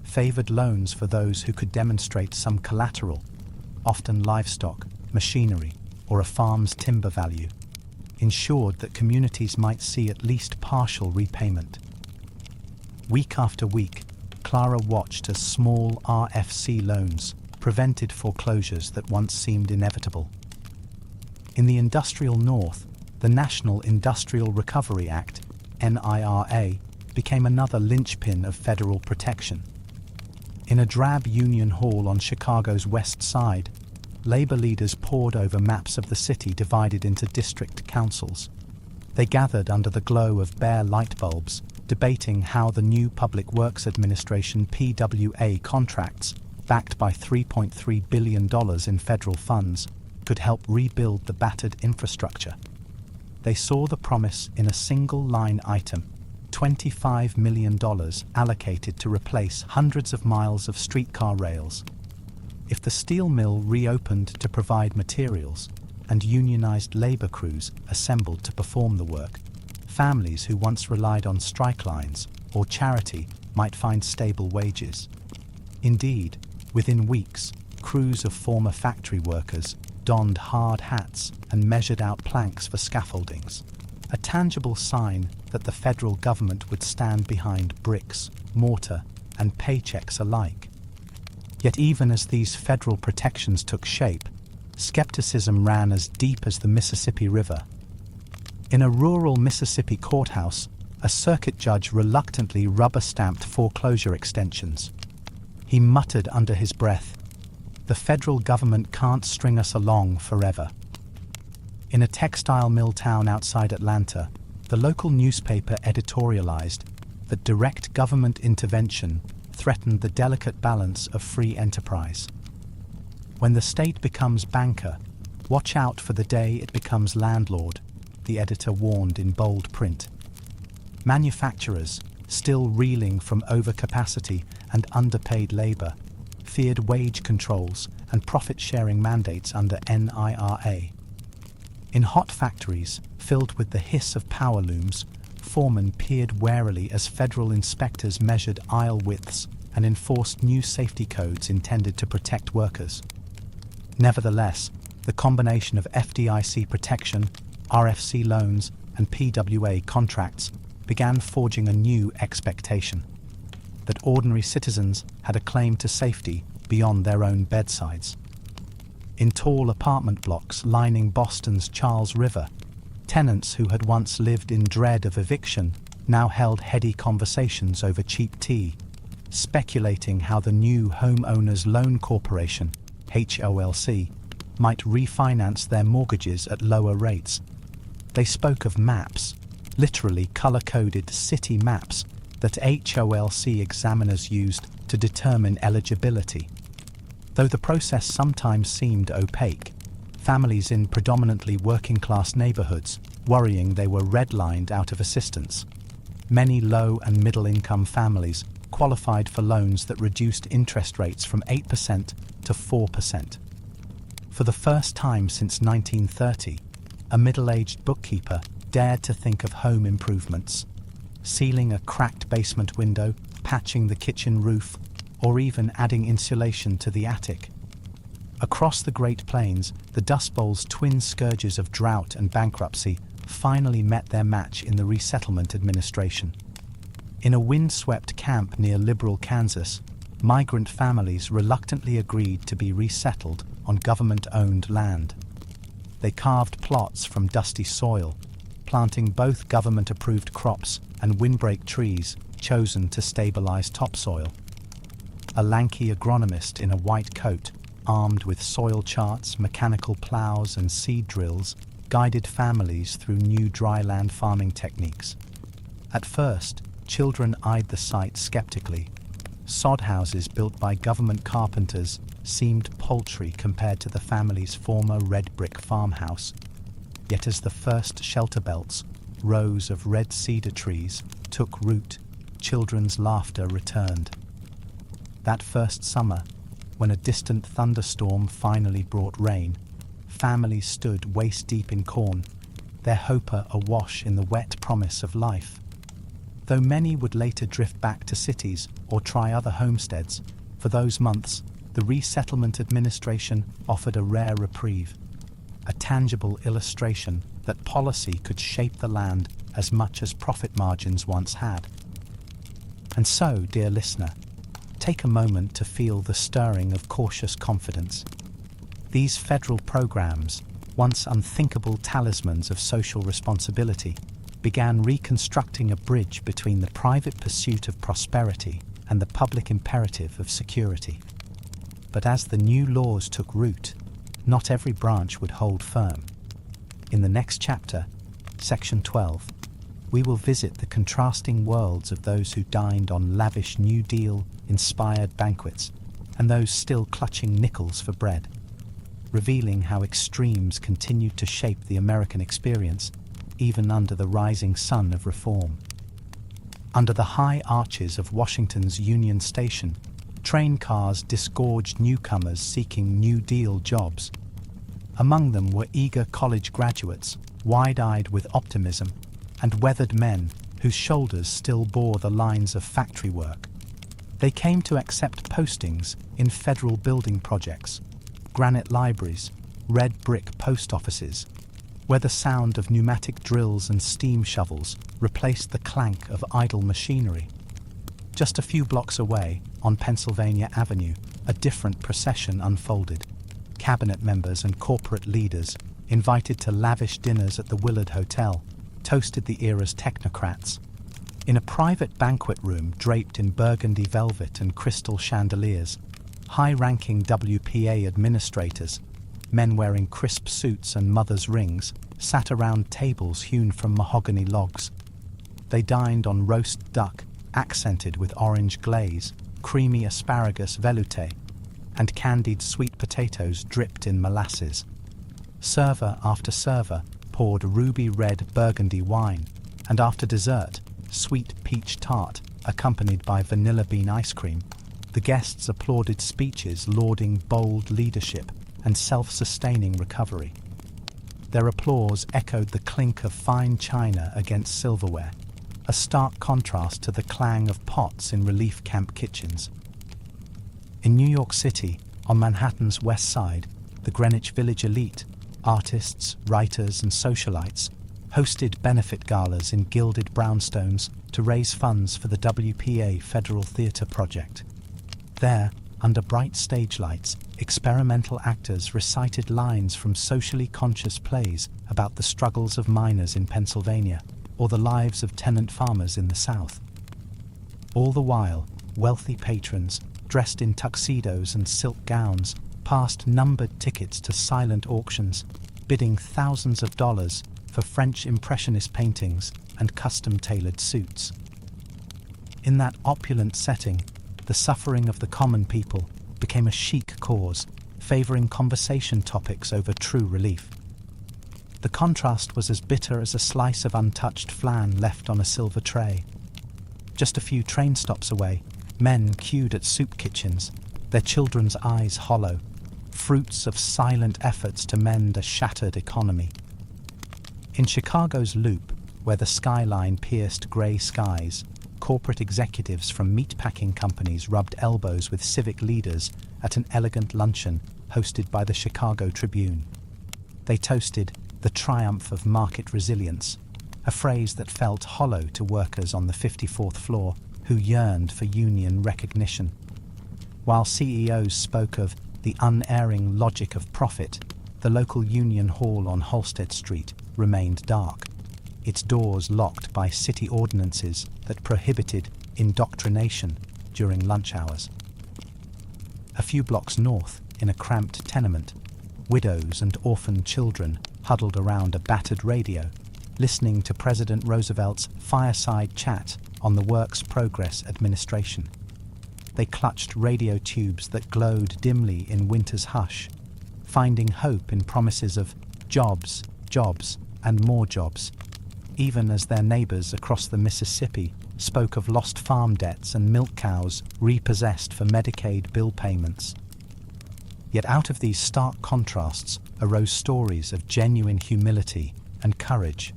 Favored loans for those who could demonstrate some collateral, often livestock, machinery, or a farm's timber value, ensured that communities might see at least partial repayment. Week after week, Clara watched as small RFC loans prevented foreclosures that once seemed inevitable. In the industrial North, the National Industrial Recovery Act, NIRA, became another linchpin of federal protection. In a drab union hall on Chicago's West Side, labor leaders pored over maps of the city divided into district councils. They gathered under the glow of bare light bulbs, debating how the new Public Works Administration PWA contracts, backed by $3.3 billion in federal funds, could help rebuild the battered infrastructure. They saw the promise in a single line item: $25 million allocated to replace hundreds of miles of streetcar rails. If the steel mill reopened to provide materials and unionized labor crews assembled to perform the work, families who once relied on strike lines or charity might find stable wages. Indeed, within weeks, crews of former factory workers donned hard hats and measured out planks for scaffoldings, a tangible sign that the federal government would stand behind bricks, mortar, and paychecks alike. Yet even as these federal protections took shape, skepticism ran as deep as the Mississippi River. In a rural Mississippi courthouse, a circuit judge reluctantly rubber-stamped foreclosure extensions. He muttered under his breath, "The federal government can't string us along forever." In a textile mill town outside Atlanta, the local newspaper editorialized that direct government intervention threatened the delicate balance of free enterprise. "When the state becomes banker, watch out for the day it becomes landlord," the editor warned in bold print. Manufacturers, still reeling from overcapacity and underpaid labor, feared wage controls and profit-sharing mandates under NIRA. In hot factories, filled with the hiss of power looms, foremen peered warily as federal inspectors measured aisle widths and enforced new safety codes intended to protect workers. Nevertheless, the combination of FDIC protection, RFC loans, and PWA contracts began forging a new expectation: that ordinary citizens had a claim to safety beyond their own bedsides. In tall apartment blocks lining Boston's Charles River, tenants who had once lived in dread of eviction now held heady conversations over cheap tea, speculating how the new Homeowners Loan Corporation, HOLC, might refinance their mortgages at lower rates. They spoke of maps, literally color-coded city maps, that HOLC examiners used to determine eligibility. Though the process sometimes seemed opaque, families in predominantly working-class neighborhoods worrying they were redlined out of assistance. Many low- and middle-income families qualified for loans that reduced interest rates from 8% to 4%. For the first time since 1930, a middle-aged bookkeeper dared to think of home improvements, sealing a cracked basement window, patching the kitchen roof, or even adding insulation to the attic. Across the Great Plains, the Dust Bowl's twin scourges of drought and bankruptcy finally met their match in the Resettlement Administration. In a windswept camp near Liberal, Kansas, migrant families reluctantly agreed to be resettled on government-owned land. They carved plots from dusty soil, planting both government-approved crops and windbreak trees chosen to stabilize topsoil. A lanky agronomist in a white coat, armed with soil charts, mechanical plows, and seed drills, guided families through new dryland farming techniques. At first, children eyed the site skeptically. Sod houses built by government carpenters seemed paltry compared to the family's former red brick farmhouse. Yet as the first shelter belts, rows of red cedar trees, took root, children's laughter returned. That first summer, when a distant thunderstorm finally brought rain, families stood waist-deep in corn, their hoper awash in the wet promise of life. Though many would later drift back to cities or try other homesteads, for those months, the Resettlement Administration offered a rare reprieve, a tangible illustration that policy could shape the land as much as profit margins once had. And so, dear listener, take a moment to feel the stirring of cautious confidence. These federal programs, once unthinkable talismans of social responsibility, began reconstructing a bridge between the private pursuit of prosperity and the public imperative of security. But as the new laws took root, not every branch would hold firm. In the next chapter, Section 12, we will visit the contrasting worlds of those who dined on lavish New Deal-inspired banquets and those still clutching nickels for bread, revealing how extremes continued to shape the American experience even under the rising sun of reform. Under the high arches of Washington's Union Station, train cars disgorged newcomers seeking New Deal jobs. Among them were eager college graduates, wide-eyed with optimism, and weathered men whose shoulders still bore the lines of factory work. They came to accept postings in federal building projects, granite libraries, red brick post offices, where the sound of pneumatic drills and steam shovels replaced the clank of idle machinery. Just a few blocks away, on Pennsylvania Avenue, a different procession unfolded. Cabinet members and corporate leaders, invited to lavish dinners at the Willard Hotel, toasted the era's technocrats. In a private banquet room draped in burgundy velvet and crystal chandeliers, high-ranking WPA administrators, men wearing crisp suits and mother's rings, sat around tables hewn from mahogany logs. They dined on roast duck, accented with orange glaze, creamy asparagus velouté, and candied sweet potatoes dripped in molasses. Server after server poured ruby red burgundy wine, and after dessert, sweet peach tart, accompanied by vanilla bean ice cream. The guests applauded speeches lauding bold leadership and self-sustaining recovery. Their applause echoed the clink of fine china against silverware, a stark contrast to the clang of pots in relief camp kitchens. In New York City, on Manhattan's West Side, the Greenwich Village elite, artists, writers, and socialites, hosted benefit galas in gilded brownstones to raise funds for the WPA Federal Theatre project. There, under bright stage lights, experimental actors recited lines from socially conscious plays about the struggles of miners in Pennsylvania or the lives of tenant farmers in the South. All the while, wealthy patrons, dressed in tuxedos and silk gowns, passed numbered tickets to silent auctions, bidding thousands of dollars for French Impressionist paintings and custom-tailored suits. In that opulent setting, the suffering of the common people became a chic cause, favoring conversation topics over true relief. The contrast was as bitter as a slice of untouched flan left on a silver tray. Just a few train stops away, men queued at soup kitchens, their children's eyes hollow, fruits of silent efforts to mend a shattered economy. In Chicago's Loop, where the skyline pierced grey skies, corporate executives from meatpacking companies rubbed elbows with civic leaders at an elegant luncheon hosted by the Chicago Tribune. They toasted the triumph of market resilience, a phrase that felt hollow to workers on the 54th floor who yearned for union recognition. While CEOs spoke of the unerring logic of profit, the local union hall on Halsted Street remained dark, its doors locked by city ordinances that prohibited indoctrination during lunch hours. A few blocks north, in a cramped tenement, widows and orphaned children huddled around a battered radio, listening to President Roosevelt's fireside chat on the Works Progress administration. They clutched radio tubes that glowed dimly in winter's hush, finding hope in promises of jobs, jobs, and more jobs, even as their neighbors across the Mississippi spoke of lost farm debts and milk cows repossessed for Medicaid bill payments. Yet out of these stark contrasts arose stories of genuine humility and courage.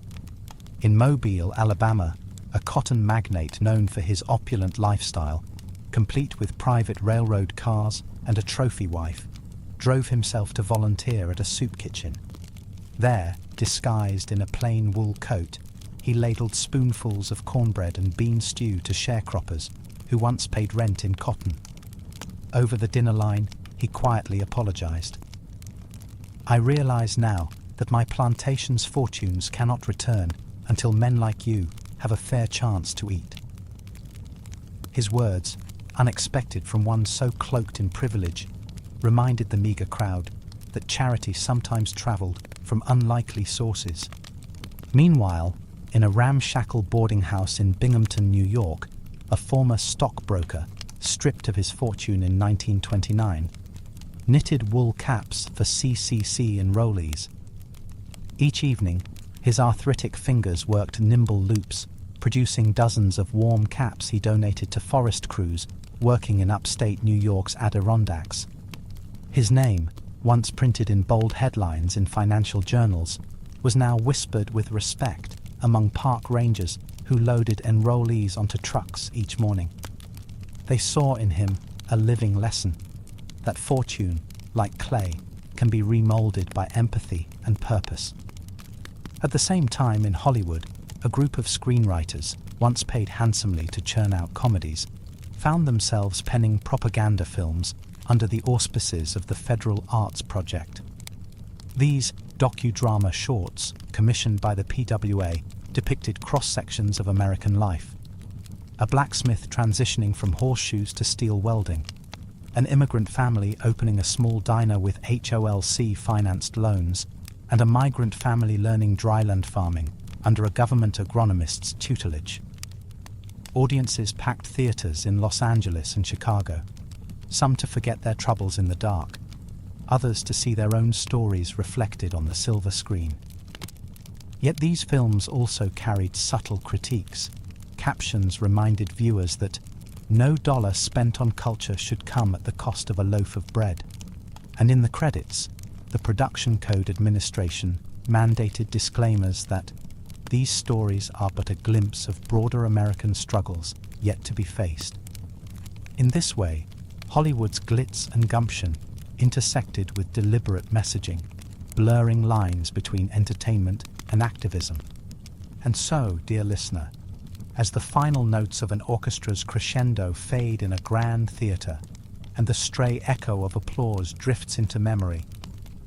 In Mobile, Alabama, a cotton magnate known for his opulent lifestyle, complete with private railroad cars and a trophy wife, drove himself to volunteer at a soup kitchen. There, disguised in a plain wool coat, he ladled spoonfuls of cornbread and bean stew to sharecroppers who once paid rent in cotton. Over the dinner line, he quietly apologized. "I realize now that my plantation's fortunes cannot return until men like you have a fair chance to eat." His words, unexpected from one so cloaked in privilege, reminded the meager crowd that charity sometimes traveled from unlikely sources. Meanwhile, in a ramshackle boarding house in Binghamton, New York, a former stockbroker, stripped of his fortune in 1929, knitted wool caps for CCC enrollees. Each evening, his arthritic fingers worked nimble loops, producing dozens of warm caps he donated to forest crews working in upstate New York's Adirondacks. His name, once printed in bold headlines in financial journals, was now whispered with respect among park rangers who loaded enrollees onto trucks each morning. They saw in him a living lesson that fortune, like clay, can be remolded by empathy and purpose. At the same time, in Hollywood, a group of screenwriters, once paid handsomely to churn out comedies, found themselves penning propaganda films under the auspices of the Federal Arts Project. These docudrama shorts, commissioned by the PWA, depicted cross-sections of American life. A blacksmith transitioning from horseshoes to steel welding, an immigrant family opening a small diner with HOLC-financed loans, and a migrant family learning dryland farming under a government agronomist's tutelage. Audiences packed theaters in Los Angeles and Chicago, some to forget their troubles in the dark, others to see their own stories reflected on the silver screen. Yet these films also carried subtle critiques. Captions reminded viewers that no dollar spent on culture should come at the cost of a loaf of bread. And in the credits, the Production Code Administration mandated disclaimers that these stories are but a glimpse of broader American struggles yet to be faced. In this way, Hollywood's glitz and gumption intersected with deliberate messaging, blurring lines between entertainment and activism. And so, dear listener, as the final notes of an orchestra's crescendo fade in a grand theatre, and the stray echo of applause drifts into memory,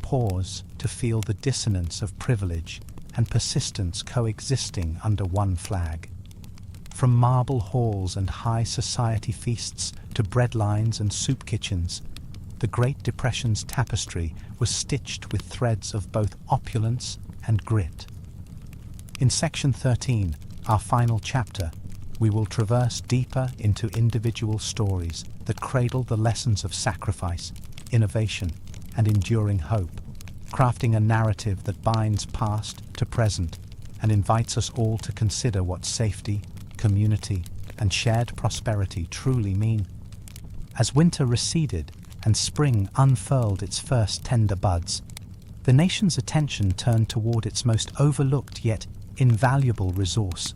pause to feel the dissonance of privilege and persistence coexisting under one flag. From marble halls and high society feasts to breadlines and soup kitchens, the Great Depression's tapestry was stitched with threads of both opulence and grit. In Section 13, our final chapter, we will traverse deeper into individual stories that cradle the lessons of sacrifice, innovation, and enduring hope, crafting a narrative that binds past to present and invites us all to consider what safety, community, and shared prosperity truly mean. As winter receded and spring unfurled its first tender buds, the nation's attention turned toward its most overlooked yet invaluable resource,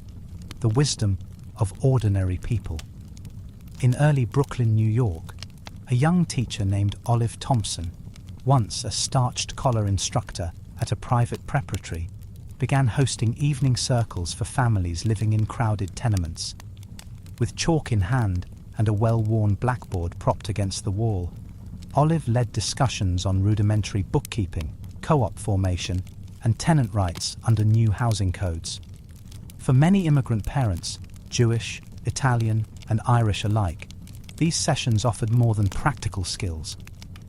the wisdom of ordinary people. In early Brooklyn, New York, a young teacher named Olive Thompson, once a starched collar instructor at a private preparatory, began hosting evening circles for families living in crowded tenements. With chalk in hand and a well-worn blackboard propped against the wall, Olive led discussions on rudimentary bookkeeping, co-op formation, and tenant rights under new housing codes. For many immigrant parents, Jewish, Italian, and Irish alike, these sessions offered more than practical skills.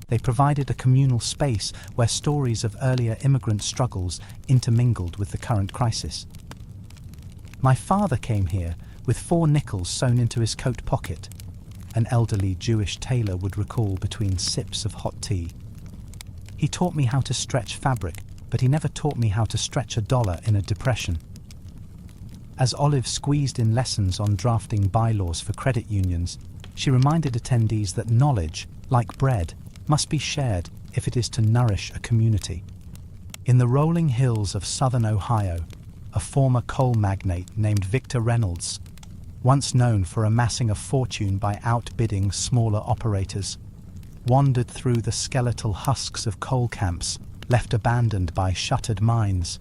They provided a communal space where stories of earlier immigrant struggles intermingled with the current crisis. "My father came here with 4 nickels sewn into his coat pocket," an elderly Jewish tailor would recall between sips of hot tea. "He taught me how to stretch fabric, but he never taught me how to stretch a dollar in a depression." As Olive squeezed in lessons on drafting bylaws for credit unions, she reminded attendees that knowledge, like bread, must be shared if it is to nourish a community. In the rolling hills of southern Ohio, a former coal magnate named Victor Reynolds, once known for amassing a fortune by outbidding smaller operators, wandered through the skeletal husks of coal camps left abandoned by shuttered mines.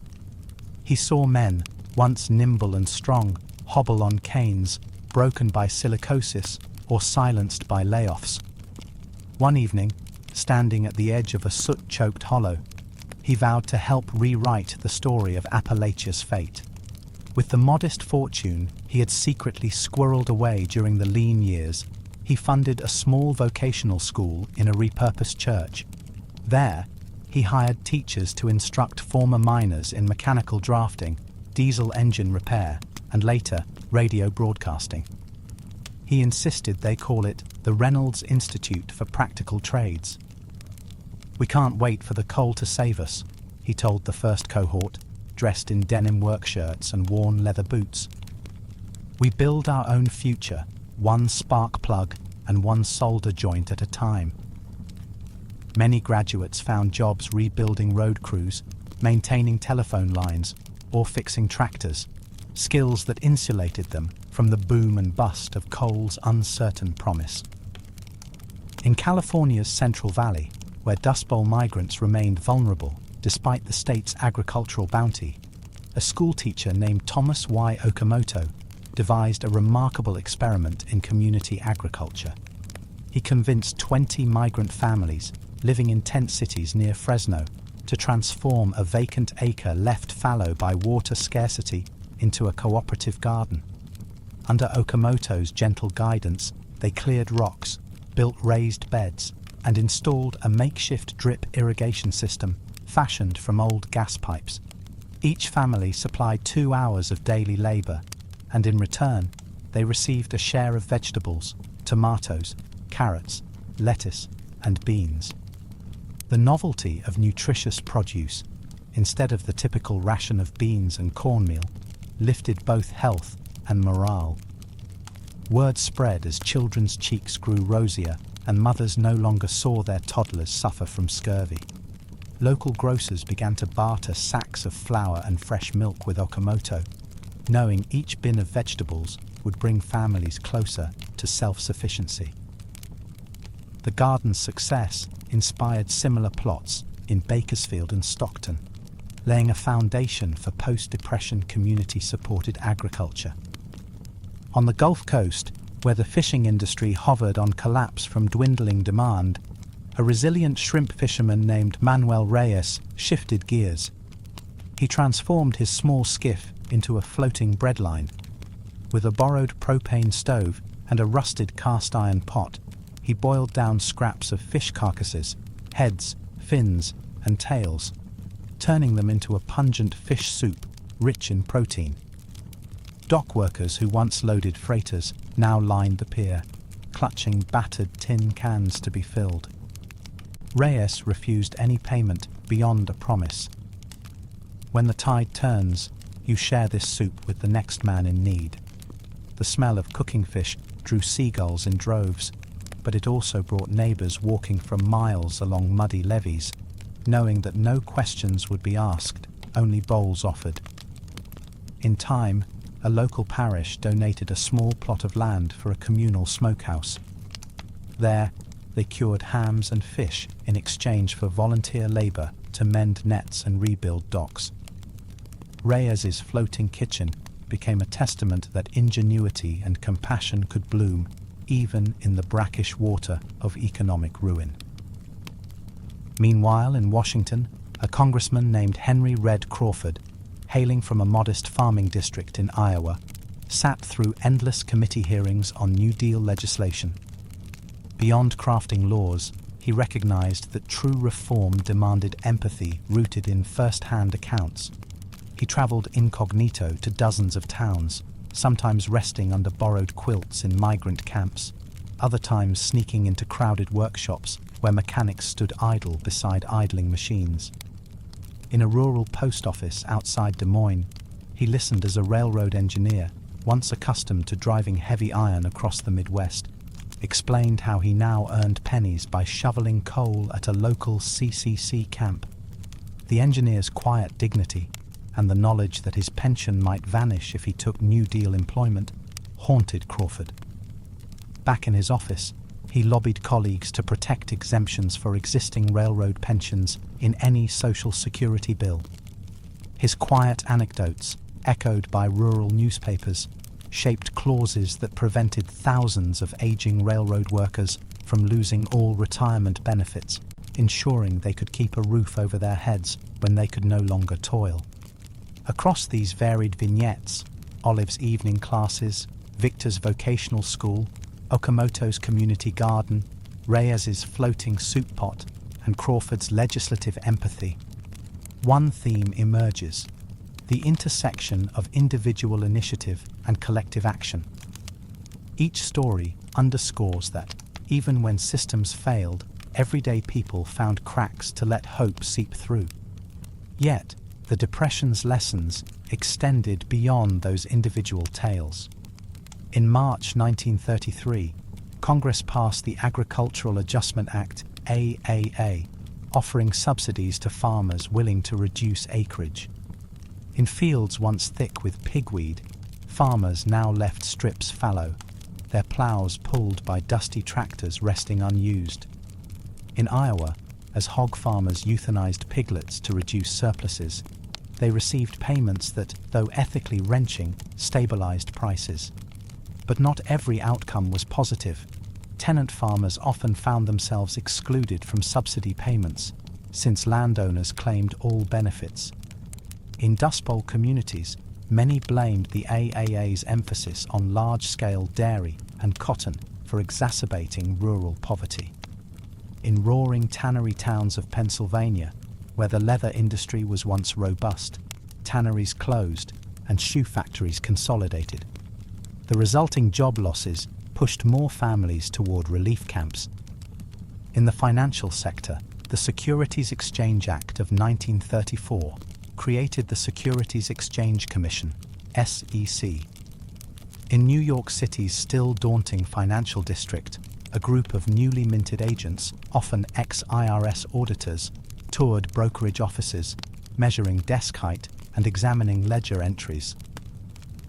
He saw men, once nimble and strong, hobble on canes, broken by silicosis or silenced by layoffs. One evening, standing at the edge of a soot-choked hollow, he vowed to help rewrite the story of Appalachia's fate. With the modest fortune he had secretly squirreled away during the lean years, he funded a small vocational school in a repurposed church. There, he hired teachers to instruct former miners in mechanical drafting, diesel engine repair, and later, radio broadcasting. He insisted they call it the Reynolds Institute for Practical Trades. "We can't wait for the coal to save us," he told the first cohort, dressed in denim work shirts and worn leather boots. We build our own future, one spark plug and one solder joint at a time. Many graduates found jobs rebuilding road crews, maintaining telephone lines, or fixing tractors, skills that insulated them from the boom and bust of coal's uncertain promise. In California's Central Valley, where Dust Bowl migrants remained vulnerable despite the state's agricultural bounty, a schoolteacher named Thomas Y. Okamoto devised a remarkable experiment in community agriculture. He convinced 20 migrant families living in tent cities near Fresno to transform a vacant acre left fallow by water scarcity into a cooperative garden. Under Okamoto's gentle guidance, they cleared rocks, built raised beds, and installed a makeshift drip irrigation system fashioned from old gas pipes. Each family supplied 2 hours of daily labor, and in return, they received a share of vegetables, tomatoes, carrots, lettuce, and beans. The novelty of nutritious produce, instead of the typical ration of beans and cornmeal, lifted both health and morale. Word spread as children's cheeks grew rosier and mothers no longer saw their toddlers suffer from scurvy. Local grocers began to barter sacks of flour and fresh milk with Okamoto, knowing each bin of vegetables would bring families closer to self-sufficiency. The garden's success inspired similar plots in Bakersfield and Stockton, laying a foundation for post-Depression community-supported agriculture. On the Gulf Coast, where the fishing industry hovered on collapse from dwindling demand, a resilient shrimp fisherman named Manuel Reyes shifted gears. He transformed his small skiff into a floating breadline. With a borrowed propane stove and a rusted cast iron pot, he boiled down scraps of fish carcasses, heads, fins, and tails, turning them into a pungent fish soup rich in protein. Dock workers who once loaded freighters now lined the pier, clutching battered tin cans to be filled. Reyes refused any payment beyond a promise. When the tide turns, you share this soup with the next man in need. The smell of cooking fish drew seagulls in droves, but it also brought neighbors walking from miles along muddy levees, knowing that no questions would be asked, only bowls offered. In time, a local parish donated a small plot of land for a communal smokehouse. There, they cured hams and fish in exchange for volunteer labor to mend nets and rebuild docks. Reyes's floating kitchen became a testament that ingenuity and compassion could bloom even in the brackish water of economic ruin. Meanwhile, in Washington, a congressman named Henry Red Crawford, hailing from a modest farming district in Iowa, sat through endless committee hearings on New Deal legislation. Beyond crafting laws, he recognized that true reform demanded empathy rooted in first-hand accounts. He traveled incognito to dozens of towns, sometimes resting under borrowed quilts in migrant camps, other times sneaking into crowded workshops where mechanics stood idle beside idling machines. In a rural post office outside Des Moines, he listened as a railroad engineer, once accustomed to driving heavy iron across the Midwest, explained how he now earned pennies by shoveling coal at a local CCC camp. The engineer's quiet dignity and the knowledge that his pension might vanish if he took New Deal employment haunted Crawford. Back in his office, he lobbied colleagues to protect exemptions for existing railroad pensions in any Social Security bill. His quiet anecdotes, echoed by rural newspapers, shaped clauses that prevented thousands of aging railroad workers from losing all retirement benefits, ensuring they could keep a roof over their heads when they could no longer toil. Across these varied vignettes, Olive's evening classes, Victor's vocational school, Okamoto's community garden, Reyes's floating soup pot, and Crawford's legislative empathy, one theme emerges: the intersection of individual initiative and collective action. Each story underscores that, even when systems failed, everyday people found cracks to let hope seep through. Yet, the Depression's lessons extended beyond those individual tales. In March 1933, Congress passed the Agricultural Adjustment Act, AAA, offering subsidies to farmers willing to reduce acreage. In fields once thick with pigweed, farmers now left strips fallow, their plows pulled by dusty tractors resting unused. In Iowa, as hog farmers euthanized piglets to reduce surpluses, they received payments that, though ethically wrenching, stabilized prices. But not every outcome was positive. Tenant farmers often found themselves excluded from subsidy payments, since landowners claimed all benefits. In Dust Bowl communities, many blamed the AAA's emphasis on large-scale dairy and cotton for exacerbating rural poverty. In roaring tannery towns of Pennsylvania, where the leather industry was once robust, tanneries closed and shoe factories consolidated. The resulting job losses pushed more families toward relief camps. In the financial sector, the Securities Exchange Act of 1934 created the Securities Exchange Commission, SEC. In New York City's still daunting financial district, a group of newly minted agents, often ex-IRS auditors, toured brokerage offices, measuring desk height and examining ledger entries.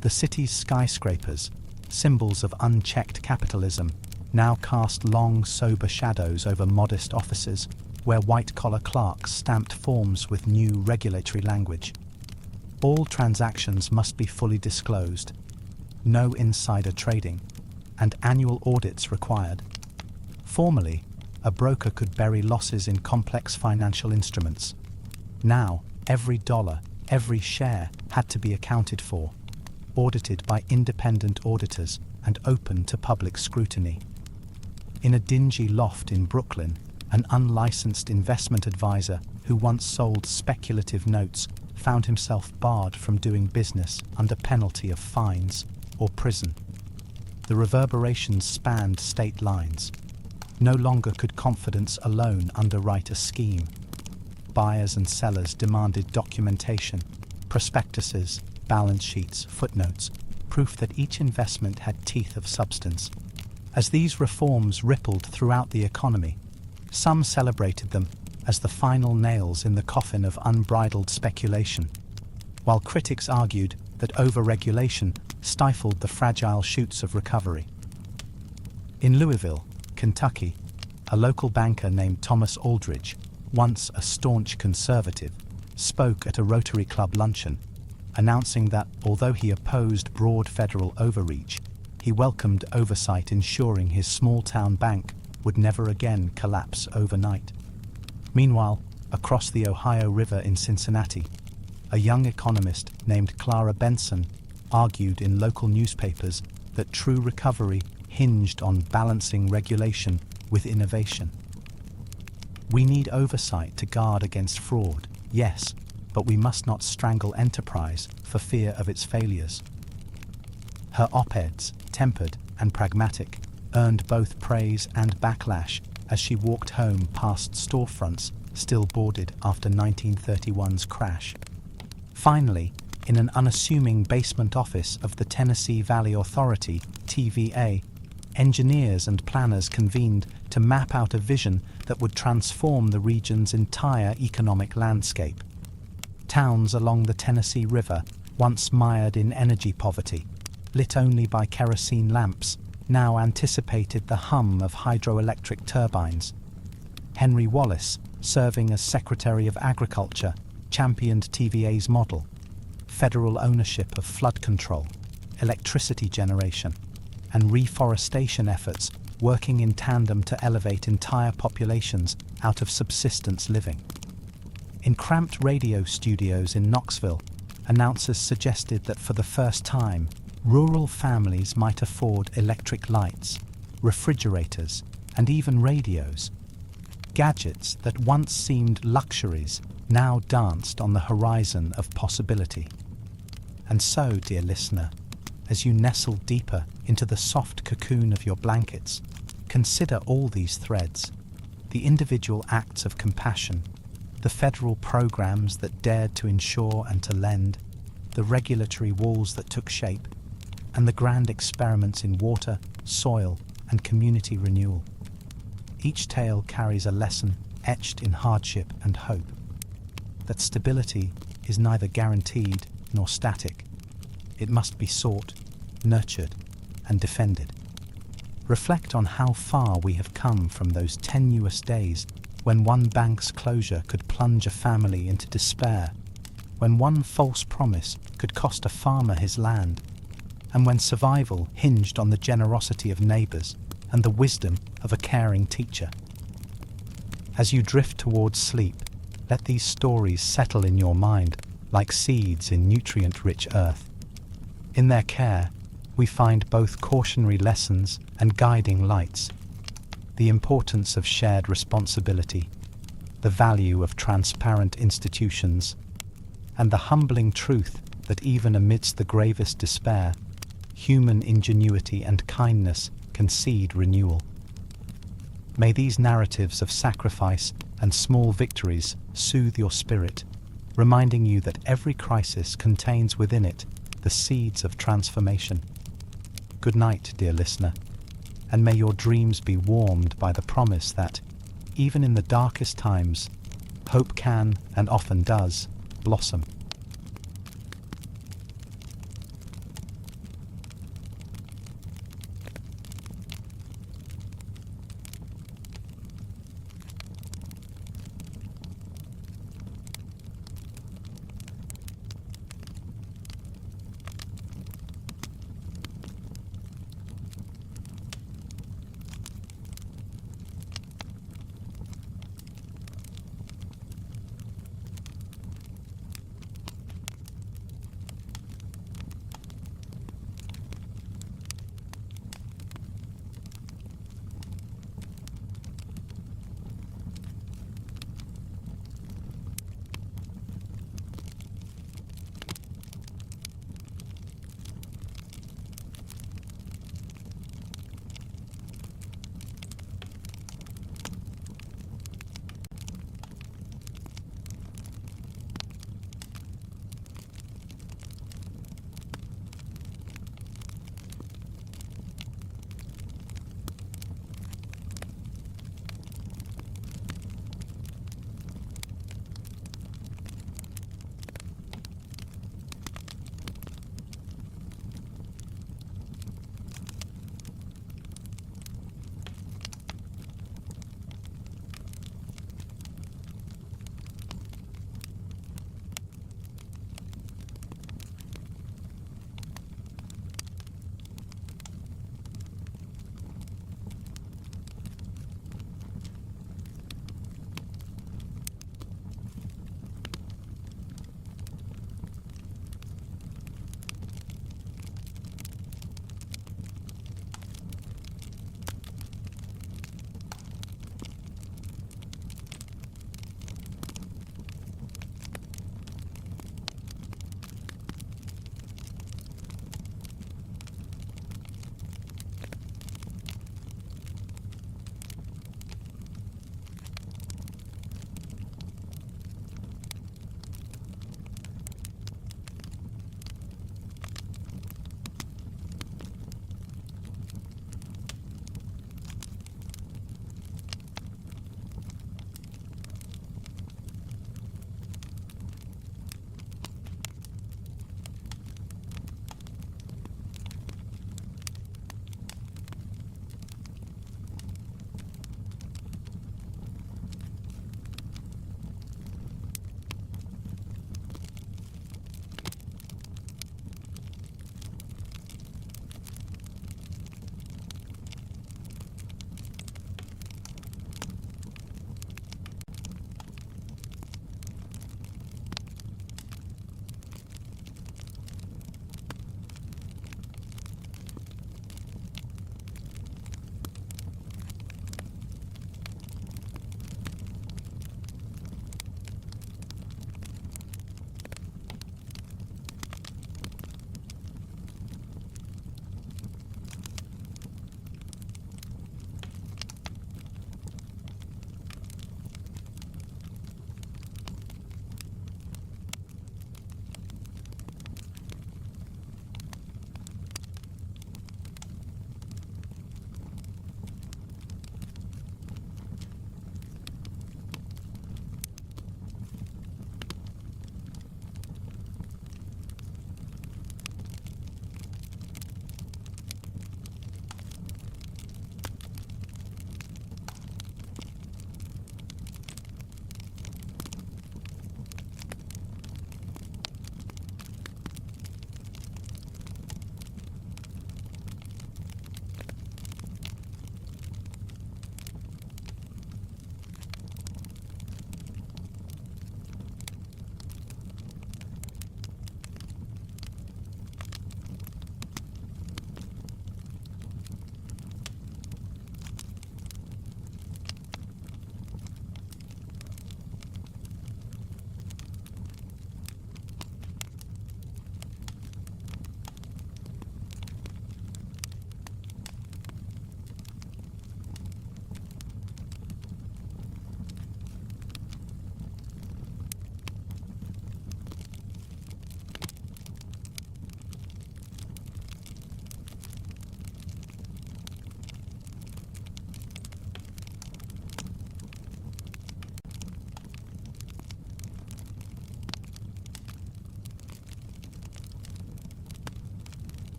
The city's skyscrapers, symbols of unchecked capitalism, now cast long, sober shadows over modest offices where white-collar clerks stamped forms with new regulatory language. All transactions must be fully disclosed, no insider trading, and annual audits required. Formerly, a broker could bury losses in complex financial instruments. Now, every dollar, every share had to be accounted for, audited by independent auditors and open to public scrutiny. In a dingy loft in Brooklyn, an unlicensed investment advisor who once sold speculative notes found himself barred from doing business under penalty of fines or prison. The reverberations spanned state lines. No longer could confidence alone underwrite a scheme. Buyers and sellers demanded documentation, prospectuses, balance sheets, footnotes, proof that each investment had teeth of substance. As these reforms rippled throughout the economy, some celebrated them as the final nails in the coffin of unbridled speculation, while critics argued that over-regulation stifled the fragile shoots of recovery. In Louisville, Kentucky, a local banker named Thomas Aldridge, once a staunch conservative, spoke at a Rotary Club luncheon, announcing that although he opposed broad federal overreach, he welcomed oversight ensuring his small-town bank would never again collapse overnight. Meanwhile, across the Ohio River in Cincinnati, a young economist named Clara Benson argued in local newspapers that true recovery hinged on balancing regulation with innovation. We need oversight to guard against fraud, yes, but we must not strangle enterprise for fear of its failures. Her op-eds, tempered and pragmatic, earned both praise and backlash as she walked home past storefronts still boarded after 1931's crash. Finally, in an unassuming basement office of the Tennessee Valley Authority, TVA, engineers and planners convened to map out a vision that would transform the region's entire economic landscape. Towns along the Tennessee River, once mired in energy poverty, lit only by kerosene lamps, now anticipated the hum of hydroelectric turbines. Henry Wallace, serving as Secretary of Agriculture, championed TVA's model: federal ownership of flood control, electricity generation, and reforestation efforts working in tandem to elevate entire populations out of subsistence living. In cramped radio studios in Knoxville, announcers suggested that for the first time, rural families might afford electric lights, refrigerators, and even radios. Gadgets that once seemed luxuries now danced on the horizon of possibility. And so, dear listener, as you nestle deeper into the soft cocoon of your blankets, consider all these threads: the individual acts of compassion, the federal programs that dared to insure and to lend, the regulatory walls that took shape, and the grand experiments in water, soil, and community renewal. Each tale carries a lesson etched in hardship and hope, that stability is neither guaranteed nor static. It must be sought, nurtured, and defended. Reflect on how far we have come from those tenuous days when one bank's closure could plunge a family into despair, when one false promise could cost a farmer his land, and when survival hinged on the generosity of neighbors and the wisdom of a caring teacher. As you drift towards sleep, let these stories settle in your mind like seeds in nutrient-rich earth. In their care, we find both cautionary lessons and guiding lights. The importance of shared responsibility, the value of transparent institutions, and the humbling truth that even amidst the gravest despair, human ingenuity and kindness can seed renewal. May these narratives of sacrifice and small victories soothe your spirit, reminding you that every crisis contains within it the seeds of transformation. Good night, dear listener, and may your dreams be warmed by the promise that, even in the darkest times, hope can, and often does, blossom.